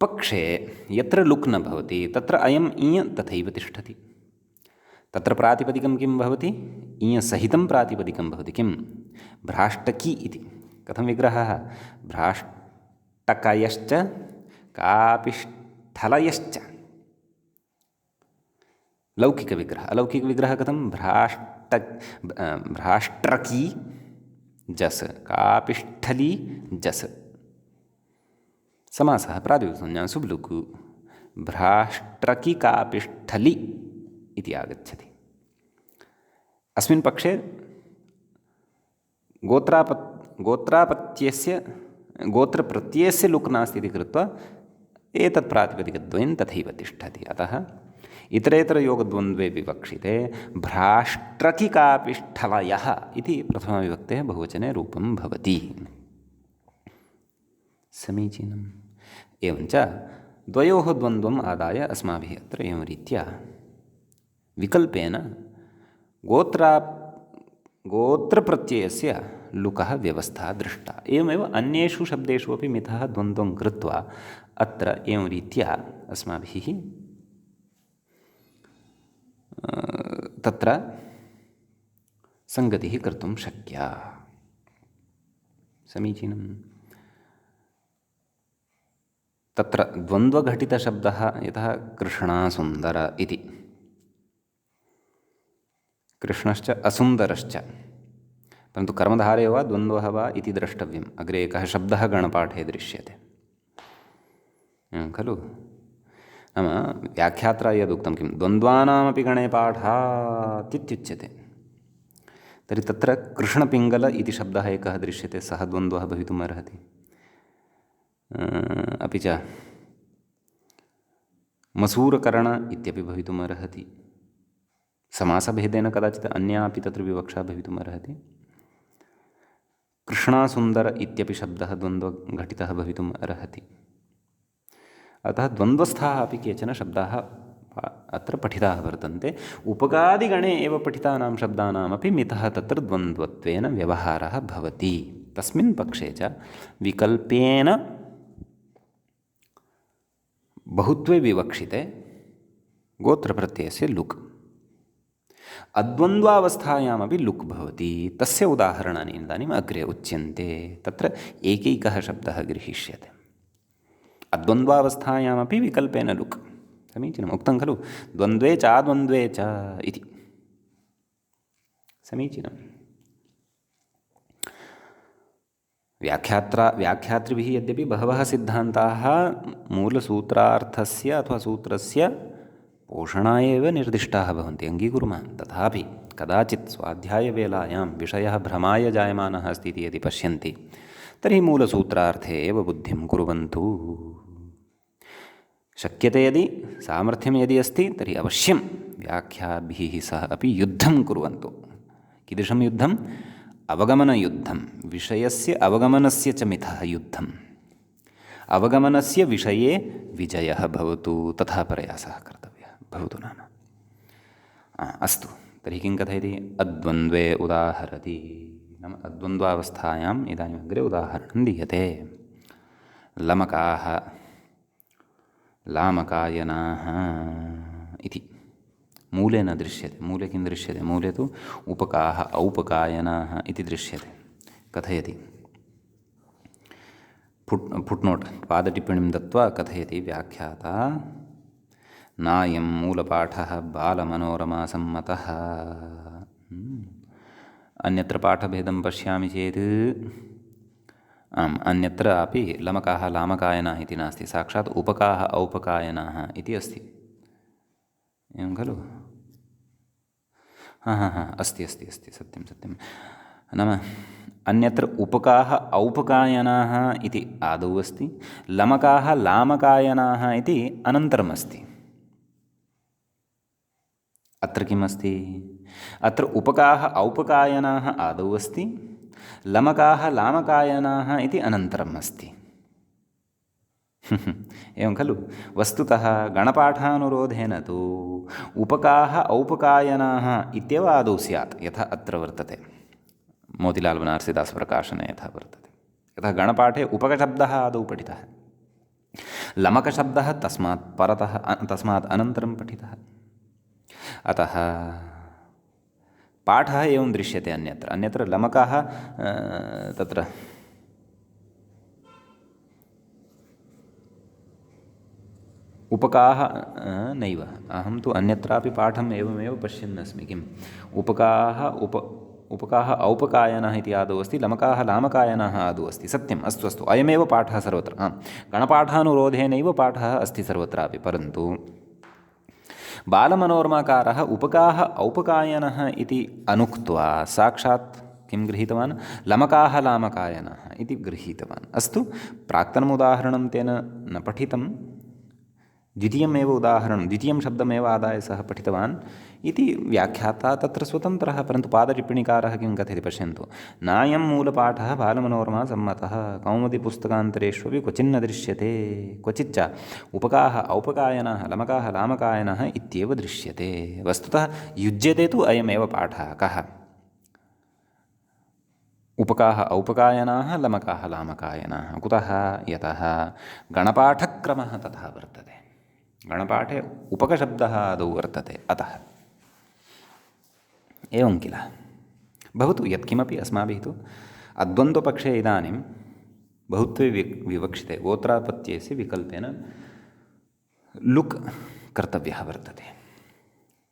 पक्षे यत्र लुक् न भवति तत्र अयम् इञ तथैव तिष्ठति। तत्र प्रातिपदिकं किं भवति? इञ सहितं प्रातिपदिकं भवति। किं? भ्राष्टकी इति। कथं विग्रहः? भ्राष्टकयश्च कापिष्ठलयश्च। लौकिकविग्रहः। अलौकिकविग्रहः कथं? भ्राष्ट्रकी जस्, कापिष्ठली जस्। समासः प्रातिपदिकसंज्ञा सुब्लुकु। भ्राष्ट्रकी कापिष्ठली इति आगच्छति। अस्मिन् पक्षे गोत्रप्रत्ययस्य लुक् नास्ति इति कृत्वा एतत् प्रातिपदिकद्वयं तथैव तिष्ठति। अतः इतरेतरयोगद्वन्द्वे विवक्षिते भ्राष्ट्रकी कापिष्ठलयः इति प्रथमाविभक्तेः बहुवचने रूपं भवति। समीचीनम्। एवञ्च द्वयोः द्वन्द्वम् आदाय अस्माभिः अत्र एवं रीत्या विकल्पेन गोत्रप्रत्ययस्य लुकः व्यवस्था दृष्टा। एवमेव अन्येषु शब्देषु अपि मिथः द्वन्द्वं कृत्वा अत्र एवं रीत्या अस्माभिः तत्र सङ्गतिः कर्तुं शक्या। समीचीनम्। तत्र द्वन्द्वघटितशब्दः यतः कृष्णासुन्दर इति, कृष्णश्च असुन्दरश्च, परन्तु कर्मधारे वा द्वन्द्वः वा इति द्रष्टव्यम्। अग्रे एकः शब्दः गणपाठे दृश्यते खलु। नाम व्याख्यात्रा यदुक्तं किं द्वन्द्वानामपि गणे पाठात् इत्युच्यते। तर्हि तत्र कृष्णपिङ्गल इति शब्दः एकः दृश्यते, सः द्वन्द्वः भवितुम् अर्हति। अपि च मसूरकर्ण इत्यपि भवितुम् अर्हति। समासभेदेन कदाचित् अन्या अपि तत्र विवक्षा भवितुम् अर्हति। कृष्णासुन्दर इत्यपि शब्दः द्वन्द्वघटितः भवितुम् अर्हति। अतः द्वन्द्वस्थाः अपि केचन शब्दाः अत्र पठिताः वर्तन्ते। उपगादिगणे एव पठितानां शब्दानामपि मितः तत्र द्वन्द्वत्वेन व्यवहारः भवति। तस्मिन् पक्षे च विकल्पेन बहुत्वे विवक्षिते गोत्रप्रत्ययस्य लुक्, अद्वन्द्वावस्थायामपि लुक् भवति। तस्य उदाहरणानि इदानीम् अग्रे उच्यन्ते। तत्र एकैकः शब्दः गृहीष्यते। अद्वन्द्वावस्थायामपि विकल्पेन लुक्। समीचीनम्। उक्तं खलु द्वन्द्वे चाद्वन्द्वे च इति। समीचीनम्। व्याख्यातृभिः यद्यपि बहवः सिद्धान्ताः मूलसूत्रार्थस्य अथवा सूत्रस्य पोषणाय एव निर्दिष्टाः भवन्ति, अङ्गीकुर्मः। तथापि कदाचित् स्वाध्यायवेलायां विषयः भ्रमाय जायमानः अस्ति इति यदि पश्यन्ति तर्हि मूलसूत्रार्थे एव बुद्धिं कुर्वन्तु। शक्यते यदि, सामर्थ्यं यदि अस्ति तर्हि अवश्यं व्याख्याभिः सह अपि युद्धं कुर्वन्तु। कीदृशं युद्धम्? अवगमनयुद्धं, विषयस्य अवगमनस्य च मिथः युद्धम्। अवगमनस्य विषये विजयः भवतु, तथा प्रयासः कर्तव्यः भवतु नाम। अस्तु, तर्हि किं कथयति? अद्वन्द्वे उदाहरति, नाम अद्वन्द्वावस्थायाम् इदानीम् अग्रे उदाहरणं दीयते। लमकाः लामकायनाः इति मूले न दृश्यते। मूले किं दृश्यते? मूले तु उपकाः औपकायनाः इति दृश्यते। कथयति फुट्नोट् पादटिप्पणीं दत्वा कथयति व्याख्याता, नायं मूलपाठः बालमनोरमासम्मतः। अन्यत्र पाठभेदं पश्यामि चेत् अन्यत्र अपि लमकाः लामकायनाः इति नास्ति, साक्षात् उपकाः औपकायनाः इति अस्ति। एवं खलु? अस्ति अस्ति अस्ति, सत्यं सत्यं। नाम अन्यत्र उपकाः औपकायनाः इति आदौ अस्ति, लमकाः लामकायनाः इति अनन्तरम् अस्ति। अत्र किम् अस्ति? अत्र उपकाः औपकायनाः आदौ अस्ति, लमकाः लामकायनाः इति अनन्तरम् अस्ति। एवं खलु? वस्तुतः गणपाठानुरोधेन तु उपकाः औपकायनाः इत्येव आदौ स्यात्, यथा अत्र वर्तते मोतिलाल् बनारसीदास प्रकाशने यथा वर्तते। यतः गणपाठे उपकशब्दः आदौ पठितः, लमकशब्दः तस्मात् अनन्तरं पठितः। अतः पाठः एवं दृश्यते। अन्यत्र लमकाः तत्र उपकाः नैव। अहं तु अन्यत्रापि पाठम् एवमेव पश्यन् अस्मि। किम्? उपकाः औपकायनाः इति आदौ अस्ति, लमकाः लामकायनाः आदौ अस्ति। सत्यम्, अस्तु अस्तु, अयमेव पाठः सर्वत्र। गणपाठानुरोधेनैव पाठः अस्ति सर्वत्रापि। परन्तु बालमनोरमाकारः उपकाः औपकायनः इति अनुक्त्वा साक्षात् किं गृहीतवान्? लमकाः लामकायनाः इति गृहीतवान्। अस्तु, प्राक्तनम् उदाहरणं तेन न पठितं, द्वितीयमेव उदाहरणं, द्वितीयं शब्दमेव आदाय सः पठितवान् इति व्याख्याता तत्र स्वतन्त्रः। परन्तु पादटिप्पणीकारः किं कथयति पश्यन्तु। नायं मूलपाठः बालमनोरमा सम्मतः, कौमुदीपुस्तकान्तरेष्वपि क्वचिन्न दृश्यते, क्वचिच्च उपकाः औपकायनाः लमकाः लामकायनाः इत्येव दृश्यते। वस्तुतः युज्यते तु अयमेव पाठः। कः? उपकाः औपकायनाः लमकाः लामकायनाः। कुतः? यतः गणपाठक्रमः तथा वर्तते। गणपाठे उपकशब्दः आदौ वर्तते, अतः। एवं किल? भवतु यत्किमपि, अस्माभिः तु अद्वन्द्वपक्षे इदानीं बहुत्वे विवक्षिते गोत्रापत्यस्य विकल्पेन लुक् कर्तव्यः वर्तते।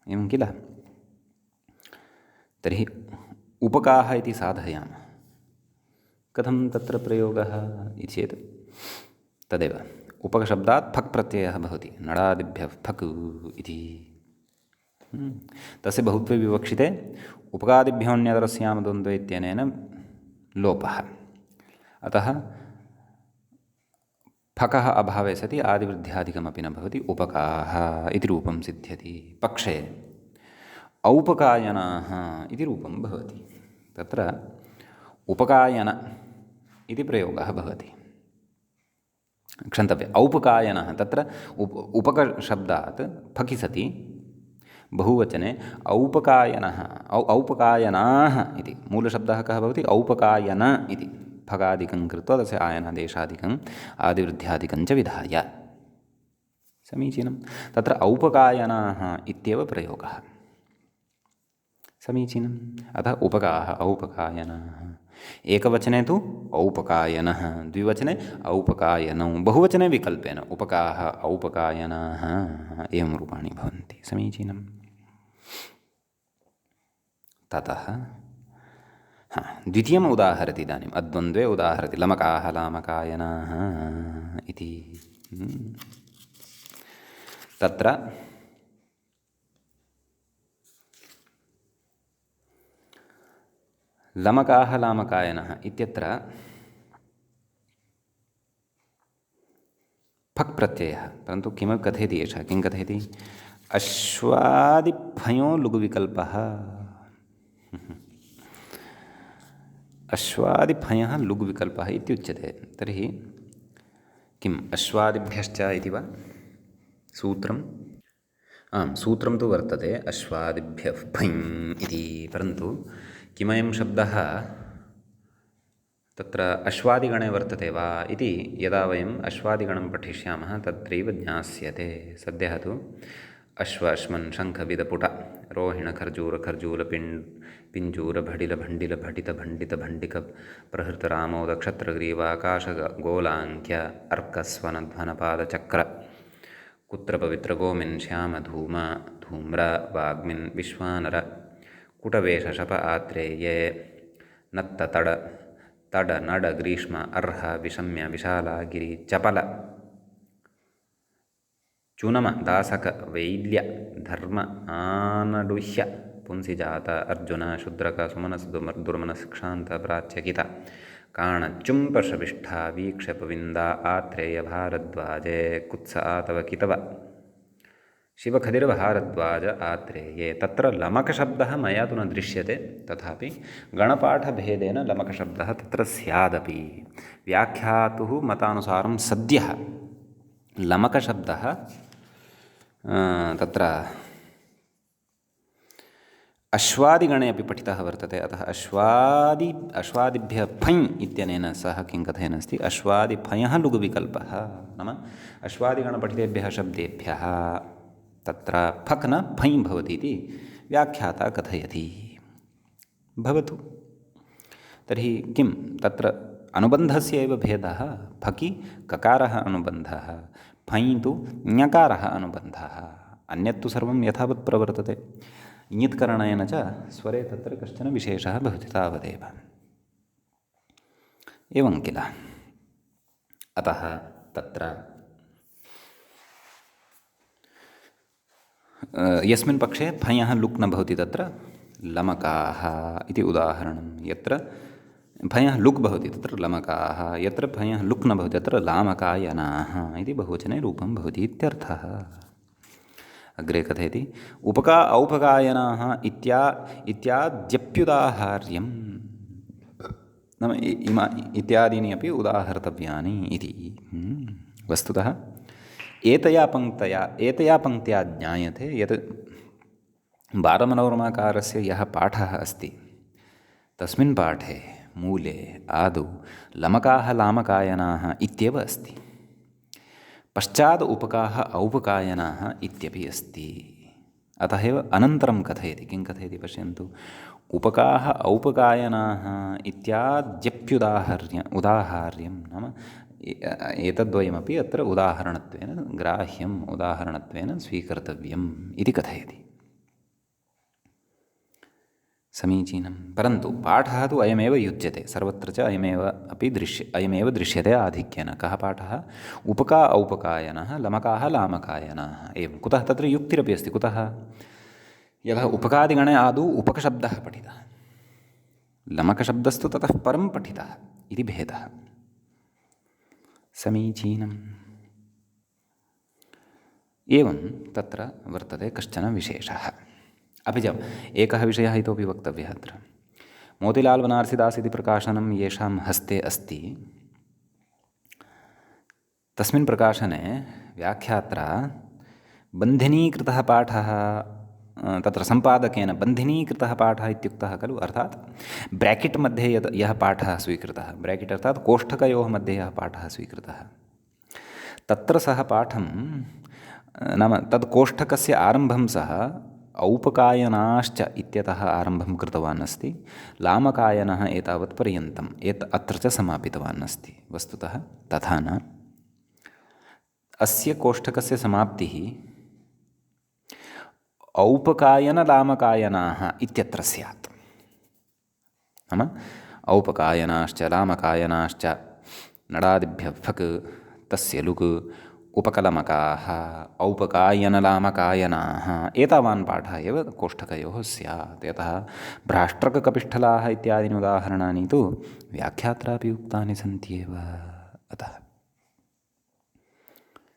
एवं किल? तर्हि उपकाः इति साधयामः। कथं तत्र प्रयोगः इति चेत् तदेव उपकशब्दात् फक् प्रत्ययः भवति, नडादिभ्यः फक् इति। तस्य बहुत्वे विवक्षिते उपकादिभ्योऽन्यतरस्यां द्वन्द्वे इत्यनेन लोपः। अतः फकः अभावे सति आदिवृद्ध्यादिकमपि न भवति, उपकाः इति रूपं सिद्ध्यति। पक्षे औपकायनाः इति रूपं भवति। तत्र उपकायन इति प्रयोगः भवति। क्षन्तव्य, औपकायनः तत्र उपकशब्दात् फकि सति बहुवचने औपकायनः औपकायनाः इति मूलशब्दः कः भवति? औपकायन इति। फगादिकं कृत्वा तस्य आयनादेशादिकम् आदिवृद्ध्यादिकं च विधाय। समीचीनं। तत्र औपकायनाः इत्येव प्रयोगः। समीचीनम्। अतः उपकाः औपकायनाः। एकवचने तु औपकायनः, द्विवचने औपकायनौ, बहुवचने विकल्पेन उपकाः औपकायनाः, एवं रूपाणि भवन्ति। समीचीनम्। ततः द्वितीयम् उदाहरति इदानीम्, अद्वन्द्वे उदाहरति लमकाः लामकायनाः इति। तत्र लमकाः लामकायनः इत्यत्र फक् प्रत्ययः, परन्तु किमपि कथयति एषः, किं कथयति? अश्वादिभयो लुगुविकल्पः। अश्वादिभयः लुग्विकल्पः इत्युच्यते। तर्हि किम् अश्वादिभ्यश्च इति वा सूत्रम्? आं सूत्रं तु वर्तते अश्वादिभ्यः फैन् इति, परन्तु किमयं शब्दः तत्र अश्वादिगणे वर्तते वा इति यदा वयम् अश्वादिगणं पठिष्यामः तत्रैव ज्ञास्यते। सद्यः तु अश्व अश्मन् शङ्खविदपुट रोहिण खर्जूर खर्जूल पिञ्जूर भडिल भण्डिल भटित भण्डित भण्डिक प्रहृत रामोद क्षत्रग्रीव आकाश गोलाङ्क्य अर्कस्वनध्वनपादचक्र कुत्र पवित्र गोमिन् श्याम धूम धूम्र वाग्मिन् विश्वानर कुटवेश शप आत्रेये नत्त तड तड नड ग्रीष्म अर्ह विषम्य विशाला गिरि चपल चूनम दासक वैल्य धर्म आनडुह्य पुंसि जात अर्जुन शूद्रक सुमनस दुर्मनस क्षांत प्राच्यकित काण चुंप शविष्ठा वीक्षप विंदा आत्रेय भारद्वाजे कुत्स आतव कितव शिवखदिर भारद्वाज आत्रेये। तत्र लमकशब्दः मया तु न दृश्यते, तथापि गणपाठभेदेन लमकशब्दः तत्र स्यादपि। व्याख्यातुः मतानुसारं सद्यः लमकशब्दः तत्र अश्वादिगणे अपि पठितः वर्तते। अतः अश्वादिभ्यः फञ् इत्यनेन सह किं कथयन् अस्ति, अश्वादिफञः लुगुविकल्पः, नाम अश्वादिगणपठितेभ्यः शब्देभ्यः तत्र फक् न फञ् भवति इति व्याख्याता कथयति। भवतु तर्हि किं तत्र अनुबन्धस्य एव भेदः। फकि ककारः अनुबन्धः, फञ् तु ञकारः अनुबन्धः। अन्यत्तु सर्वं यथावत् प्रवर्तते। इञित्करणेन च स्वरे तत्र कश्चन विशेषः भवति, तावदेव। एवं किल। अतः तत्र यस्मिन् पक्षे फञः लुक् न भवति तत्र लमकाः इति उदाहरणं। यत्र फञः लुक् भवति तत्र लमकाः, यत्र फञः लुक् न भवति तत्र लामकायनाः इति बहुवचने रूपं भवति इत्यर्थः। अग्रे कथयति औपकायनाः इत्याद्यप्युदाहार्यं, नाम इत्यादीनि अपि उदाहर्तव्यानि इति। वस्तुतः एतया पङ्क्त्या ज्ञायते यत् बालमनोरमाकारस्य यः पाठः अस्ति तस्मिन् पाठे मूले आदौ लमकाः लामकायनाः इत्येव अस्ति, पश्चात् उपकाः औपकायनाः इत्यपि अस्ति। अतः एव अनन्तरं कथयति, किं कथयति पश्यन्तु, उपकाः औपकायनाः उदाहार्यं, नाम एतद्वयमपि अत्र उदाहरणत्वेन ग्राह्यम्, उदाहरणत्वेन स्वीकर्तव्यम् इति कथयति। समीचीनं। परन्तु पाठः तु अयमेव युज्यते सर्वत्र च, अयमेव दृश्यते आधिक्येन। कः पाठः? उपका औपकायनः, लमकाः लामकायनाः। एवं कुतः तत्र युक्तिरपि अस्ति। कुतः? यदा उपकादिगणे आदौ उपकशब्दः पठितः, लमकशब्दस्तु ततः परं पठितः इति भेदः। समीचीनम्। एवं तत्र वर्तते कश्चन विशेषः। अपि च एकः विषयः इतोपि वक्तव्यः अत्र। मोतिलाल् बनारसिदास् इति प्रकाशनं येषां हस्ते अस्ति, तस्मिन् प्रकाशने व्याख्यात्रा बन्धिनीकृतः पाठः, तत्र सम्पादकेन बन्धिनीकृतः पाठः इत्युक्तः खलु, अर्थात् ब्राकेट् मध्ये यः पाठः स्वीकृतः, ब्राकेट् अर्थात् कोष्ठकयोः मध्ये यः पाठः स्वीकृतः, तत्र सः पाठं, नाम तद् कोष्ठकस्य आरम्भं सः औपकायनाश्च इत्यतः आरम्भं कृतवान् अस्ति, लामकायनः एतावत् पर्यन्तम् अत्र च समापितवान् अस्ति। वस्तुतः तथा न। अस्य कोष्ठकस्य समाप्तिः औपकायनलामकायनाः इत्यत्र स्यात्। नाम औपकायनाश्च लामकायनाश्च नडादिभ्यः फक् तस्य लुक् उपकलमकाः औपकायनलामकायनाः एतावान् पाठः एव कोष्ठकयोः स्यात्। यतः भ्राष्ट्रककपिष्ठलाः इत्यादीनि उदाहरणानि तु व्याख्यात्रापि उक्तानि सन्ति एव। अतः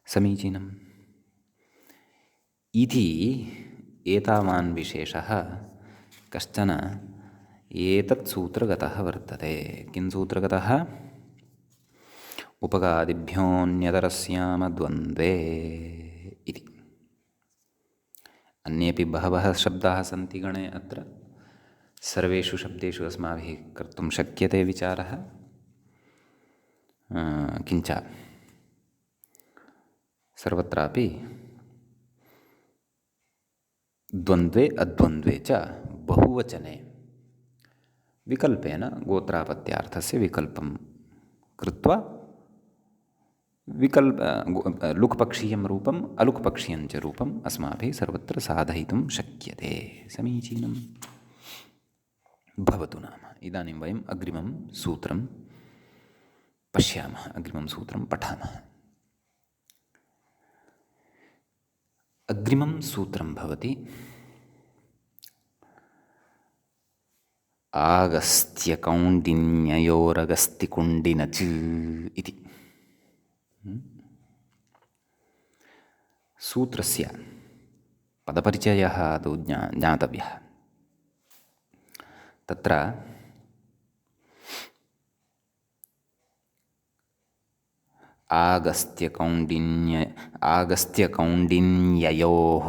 समीचीनम् इति एतावान् विशेषः कश्चन एतत् सूत्रगतः वर्तते। किं सूत्रगतः? उपगादिभ्योऽन्यतरस्याम द्वन्द्वे इति। अन्येपि बहवः शब्दाः सन्ति गणे। अत्र सर्वेषु शब्देषु अस्माभिः कर्तुं शक्यते विचारः। किञ्च सर्वत्रापि द्वन्द्वे अद्वन्द्वे च बहुवचने विकल्पेन गोत्रापत्यार्थस्य विकल्पं कृत्वा लुक्पक्षीयं रूपम् अलुक्पक्षीयं च रूपम् अस्माभिः सर्वत्र साधयितुं शक्यते। समीचीनं भवतु नाम। इदानीं वयम् अग्रिमं सूत्रं पश्यामः, अग्रिमं सूत्रं पठामः। अग्रिमं सूत्रं भवति आगस्त्यकौण्डिन्ययोरगस्तिकुण्डिनच् इति। सूत्रस्य पदपरिचयः आदौ ज्ञातव्यः। तत्र आगस्त्यकौण्डिन्ययोः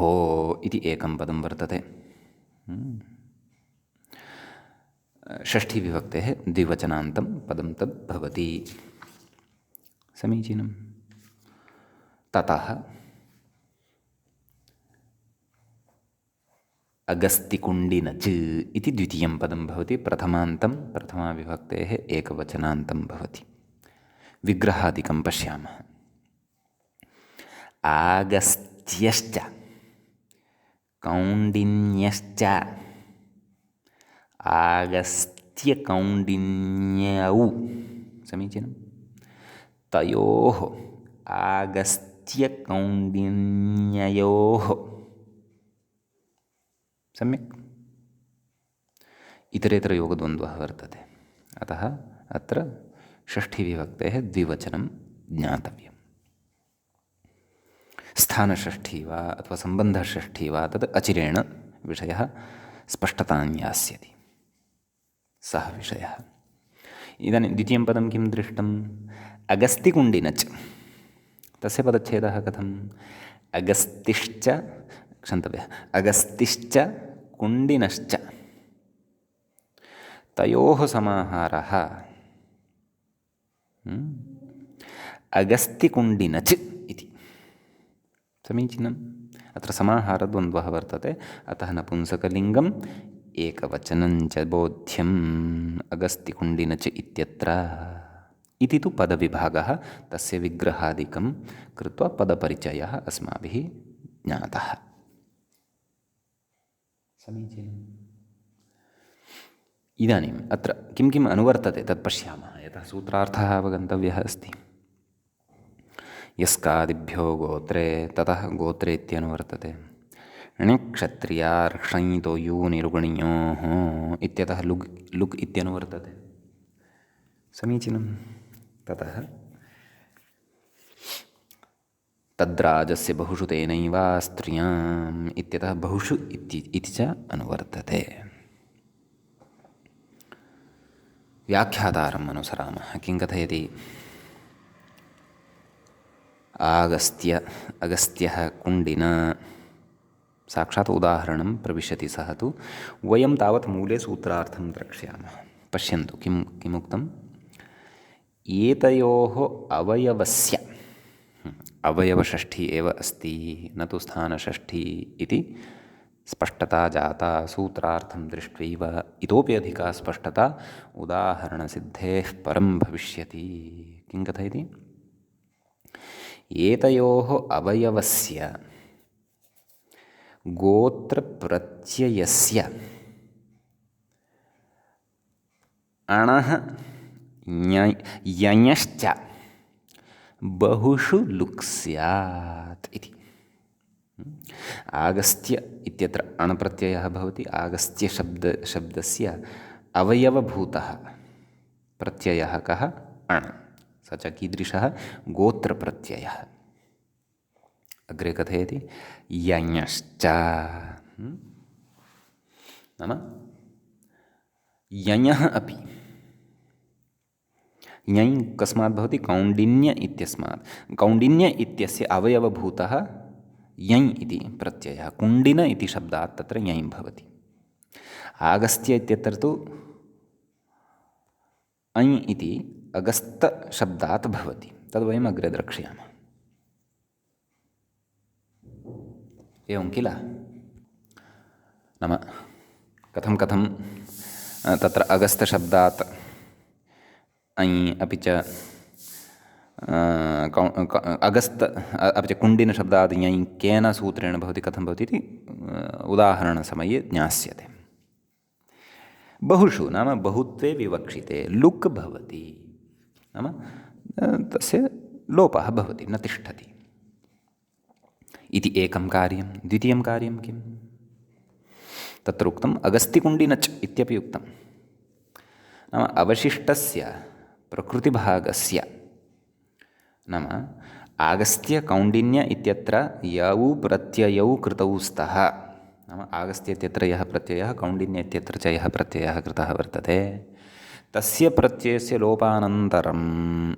इति एकं पदं वर्तते। षष्ठीविभक्तेः द्विवचनान्तं पदं तद् भवति। समीचीनं। ततः अगस्तिकुण्डिनच् इति द्वितीयं पदं भवति। प्रथमान्तं प्रथमाविभक्तेः एकवचनान्तं भवति। विग्रहादिकं पश्यामः। आगस्त्यश्च कौण्डिन्यश्च आगस्त्यकौण्डिन्यौ। समीचीनं। तयोः आगस्त्यकौण्डिन्ययोः। सम्यक्। इतरेतरयोगद्वन्द्वः वर्तते। अतः अत्र षष्ठीविभक्तेः द्विवचनं ज्ञातव्यम्। स्थानषष्ठी वा अथवा सम्बन्धषष्ठी वा तद् अचिरेण विषयः स्पष्टतां यास्यति, सः विषयः। इदानीं द्वितीयं पदं किं दृष्टम्? अगस्तिकुण्डिनच्। तस्य पदच्छेदः कथम्? अगस्तिश्च, क्षन्तव्यः, अगस्तिश्च कुण्डिनश्च तयोः समाहारः अगस्तिकुण्डिनच् इति। समीचीनम्। अत्र समाहारद्वन्द्वः वर्तते। अतः नपुंसकलिङ्गम् एकवचनं च बोध्यम् अगस्तिकुण्डिनच् इत्यत्र। इति तु पदविभागः। तस्य विग्रहादिकं कृत्वा पदपरिचयः अस्माभिः ज्ञातः। समीचीनम्। इदानीम् अत्र किं किम् अनुवर्तते तत् पश्यामः। यतः सूत्रार्थः अवगन्तव्यः अस्ति। यस्कादिभ्यो गोत्रे ततः गोत्रे इत्यनुवर्तते। णिक्षत्रियार्षञितो यूनिरुगणियोः इत्यतः लुक् इत्यनुवर्तते। समीचीनं। ततः तद्राजस्य बहुषु तेनैव स्त्रियाम् इत्यतः बहुषु इति च अनुवर्तते। व्याख्यातारम् अनुसरामः। किं कथयति? अगस्त्यः कुण्डिन। साक्षात् उदाहरणं प्रविशति सः तु। वयं तावत् मूले सूत्रार्थं द्रक्ष्यामः। पश्यन्तु किमुक्तम्? एतयोः अवयवस्य, अवयवषष्ठी एव अस्ति, न तु स्थानषष्ठी इति स्पष्टता जाता सूत्रार्थं दृष्ट्वैव। इतोपि अधिका स्पष्टता उदाहरणसिद्धेः परं भविष्यति। किं कथयति? एतयोः अवयवस्य गोत्रप्रत्ययस्य अणः यञश्च बहुषु लुक् स्यात् इति। आगस्त्य इत्यत्र अणप्रत्ययः भवति। आगस्त्यशब्दस्य अवयवभूतः प्रत्ययः कः? अण्। स च कीदृशः? गोत्रप्रत्ययः। अग्रे कथयति यञश्च। नाम यञः अपि यञ् कस्मात् भवति? कौण्डिन्य इत्यस्मात्। कौण्डिन्य इत्यस्य अवयवभूतः यञ् इति प्रत्ययः। कुण्डिन इति शब्दात् तत्र यञ् भवति। आगस्त्य इत्यत्र तु अञ् इति अगस्तशब्दात् भवति। तद्वयम् अग्रे द्रक्ष्यामः। एवं किल? नाम कथं तत्र अगस्तशब्दात् अञ् अपि च अगस्त अपि च कुण्डिनशब्दात् यञ् केन सूत्रेण भवति, कथं भवति इति उदाहरणसमये ज्ञास्यते। बहुषु नाम बहुत्वे विवक्षिते लुक् भवति, नाम तस्य लोपः भवति, न तिष्ठति इति एकं कार्यं। द्वितीयं कार्यं किम्? तत्र उक्तम् अगस्तिकुण्डिनच् इत्यपि उक्तं। नाम अवशिष्टस्य प्रकृतिभागस्य, नाम आगस्त्य कौण्डिन्य इत्यत्र यौ प्रत्ययौ कृतौ स्तः। नाम आगस्त्य इत्यत्र यः प्रत्ययः, कौण्डिन्य इत्यत्र च यः प्रत्ययः कृतः वर्तते, तस्य प्रत्ययस्य लोपानन्तरं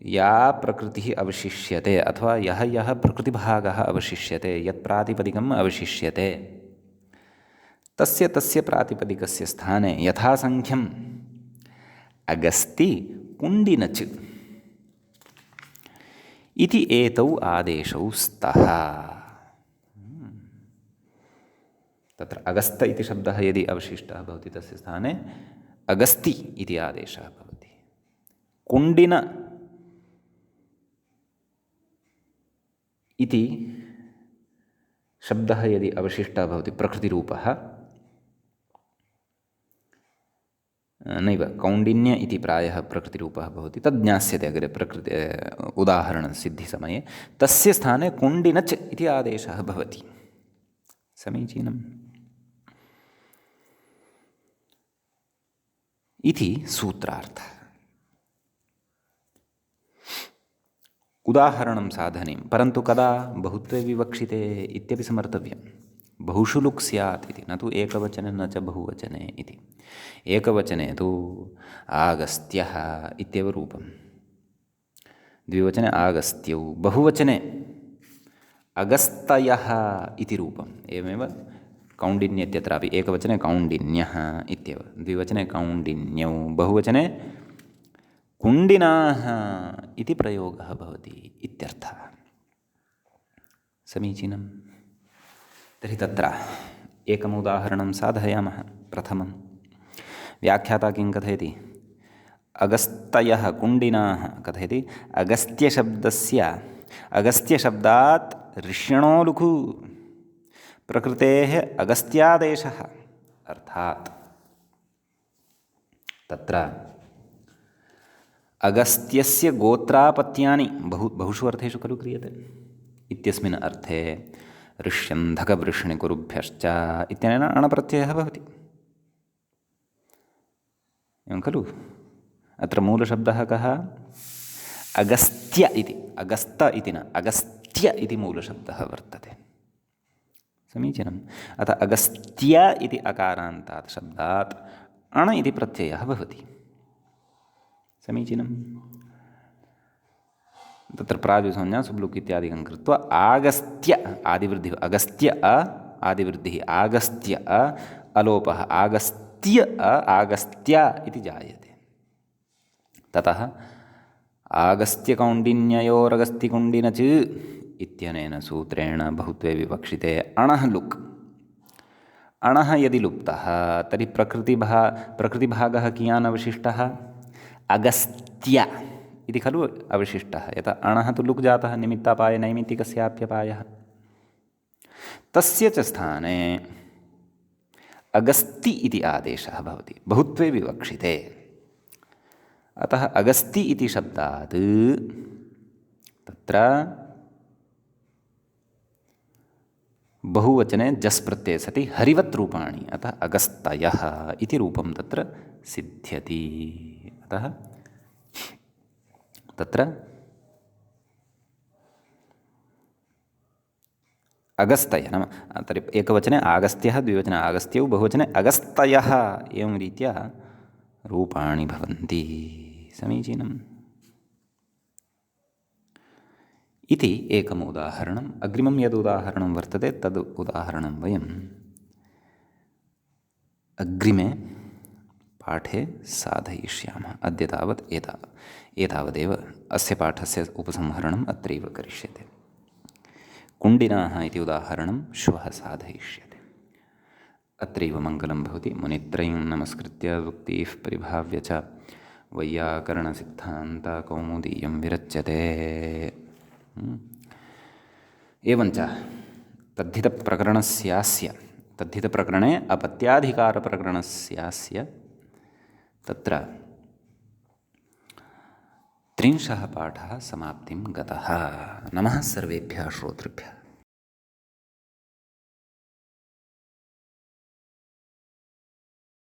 या प्रकृतिः अवशिष्यते अथवा यः प्रकृतिभागः अवशिष्यते, यत् प्रातिपदिकम् अवशिष्यते, तस्य प्रातिपदिकस्य स्थाने यथासङ्ख्यम् अगस्ति कुण्डिनच् इति एतौ आदेशौ स्तः। तत्र अगस्त इति शब्दः यदि अवशिष्टः भवति, तस्य स्थाने अगस्ति इति आदेशः भवति। कुण्डिन इति शब्दः यदि अवशिष्टः भवति, प्रकृतिरूपः, नैव कौण्डिन्य इति प्रायः प्रकृतिरूपः भवति, तद् ज्ञास्यते अग्रे उदाहरणसिद्धिसमये। तस्य स्थाने कुण्डिनच् इति आदेशः भवति। समीचीनम् इति सूत्रार्थः। उदाहरणं साधनीं, परन्तु कदा? बहुत्वे विवक्षिते इत्यपि समर्थव्यं। बहुषु लुक् स्यात् इति, न तु एकवचने न च बहुवचने इति। एकवचने तु आगस्त्यः इत्येव रूपं, द्विवचने आगस्त्यौ, बहुवचने अगस्तयः इति रूपम्। एवमेव कौण्डिन्य इत्यत्रापि एकवचने कौण्डिन्यः इत्येव, द्विवचने कौण्डिन्यौ, बहुवचने कुण्डिनाः इति प्रयोगः भवति इत्यर्थः। समीचीनं। तर्हि तत्र एकम् उदाहरणं साधयामः। प्रथमं व्याख्याता किं कथयति? अगस्तयः कुण्डिनाः कथयति। अगस्त्यशब्दात् ऋष्यणो लुकु प्रकृतेः अगस्त्यादेशः, अर्थात् तत्र अगस्त्यस्य गोत्रापत्यानि बहुषु अर्थेषु खलु क्रियते इत्यस्मिन् अर्थे ऋष्यन्धकवृष्णिकुरुभ्यश्च इत्यनेन अणप्रत्ययः भवति। एवं खलु? अत्र मूलशब्दः कः? अगस्त्य इति, अगस्त इति न, अगस्त्य इति मूलशब्दः वर्तते। समीचीनम्। अतः अगस्त्य इति अकारान्तात् शब्दात् अण इति प्रत्ययः भवति। समीचीनम्। तत्र प्रातिसंज्ञा सुब्लुक् इत्यादिकं कृत्वा आगस्त्य आदिवृद्धिः, अगस्त्य आदिवृद्धिः, आगस्त्य अलोपः, आगस्त्य आगस्त्य इति जायते। ततः आगस्त्यकौण्डिन्ययोरगस्तिकुण्डिनच् इत्यनेन सूत्रेण बहुत्वे विवक्षिते अणः लुक्। अणः यदि लुप्तः तर्हि प्रकृतिभागः कियान् अवशिष्टः? अगस्त्य इति खलु अवशिष्टः। यतः अणः तु लुक् जातः, निमित्तापाय नैमित्तिकस्याप्यपायः। तस्य च स्थाने अगस्ति इति आदेशः भवति, बहुत्वे विवक्षिते। अतः अगस्ति इति शब्दात् तत्र बहुवचने जस् प्रत्यये सति हरिवत् रूपाणि, अतः अगस्तयः इति रूपं तत्र सिद्ध्यति। अतः तत्र अगस्तयः नाम तर्हि एकवचने आगस्त्यः, द्विवचने आगस्त्यौ, बहुवचने अगस्तयः, एवं रीत्या रूपाणि भवन्ति समीचीनम् इति एकम् उदाहरणम्। अग्रिमं यद् उदाहरणं वर्तते तद् उदाहरणं वयम् अग्रिमे पाठे साधयिष्यामः। अद्य तावत् एतावदेव अस्य पाठस्य उपसंहरणम् अत्रैव करिष्यते। कुण्डिनाः इति उदाहरणं श्वः साधयिष्यते। अत्रैव मङ्गलं भवति। मुनित्रयं नमस्कृत्य उक्तिः परिभाव्य च वैयाकरणसिद्धान्तकौमुदीयं विरच्यते। एवञ्च तद्धितप्रकरणे अपत्याधिकारप्रकरणस्यास्य तत्र 30 पाठः समाप्तिं गतः। नमः सर्वेभ्यः श्रोतृभ्यः।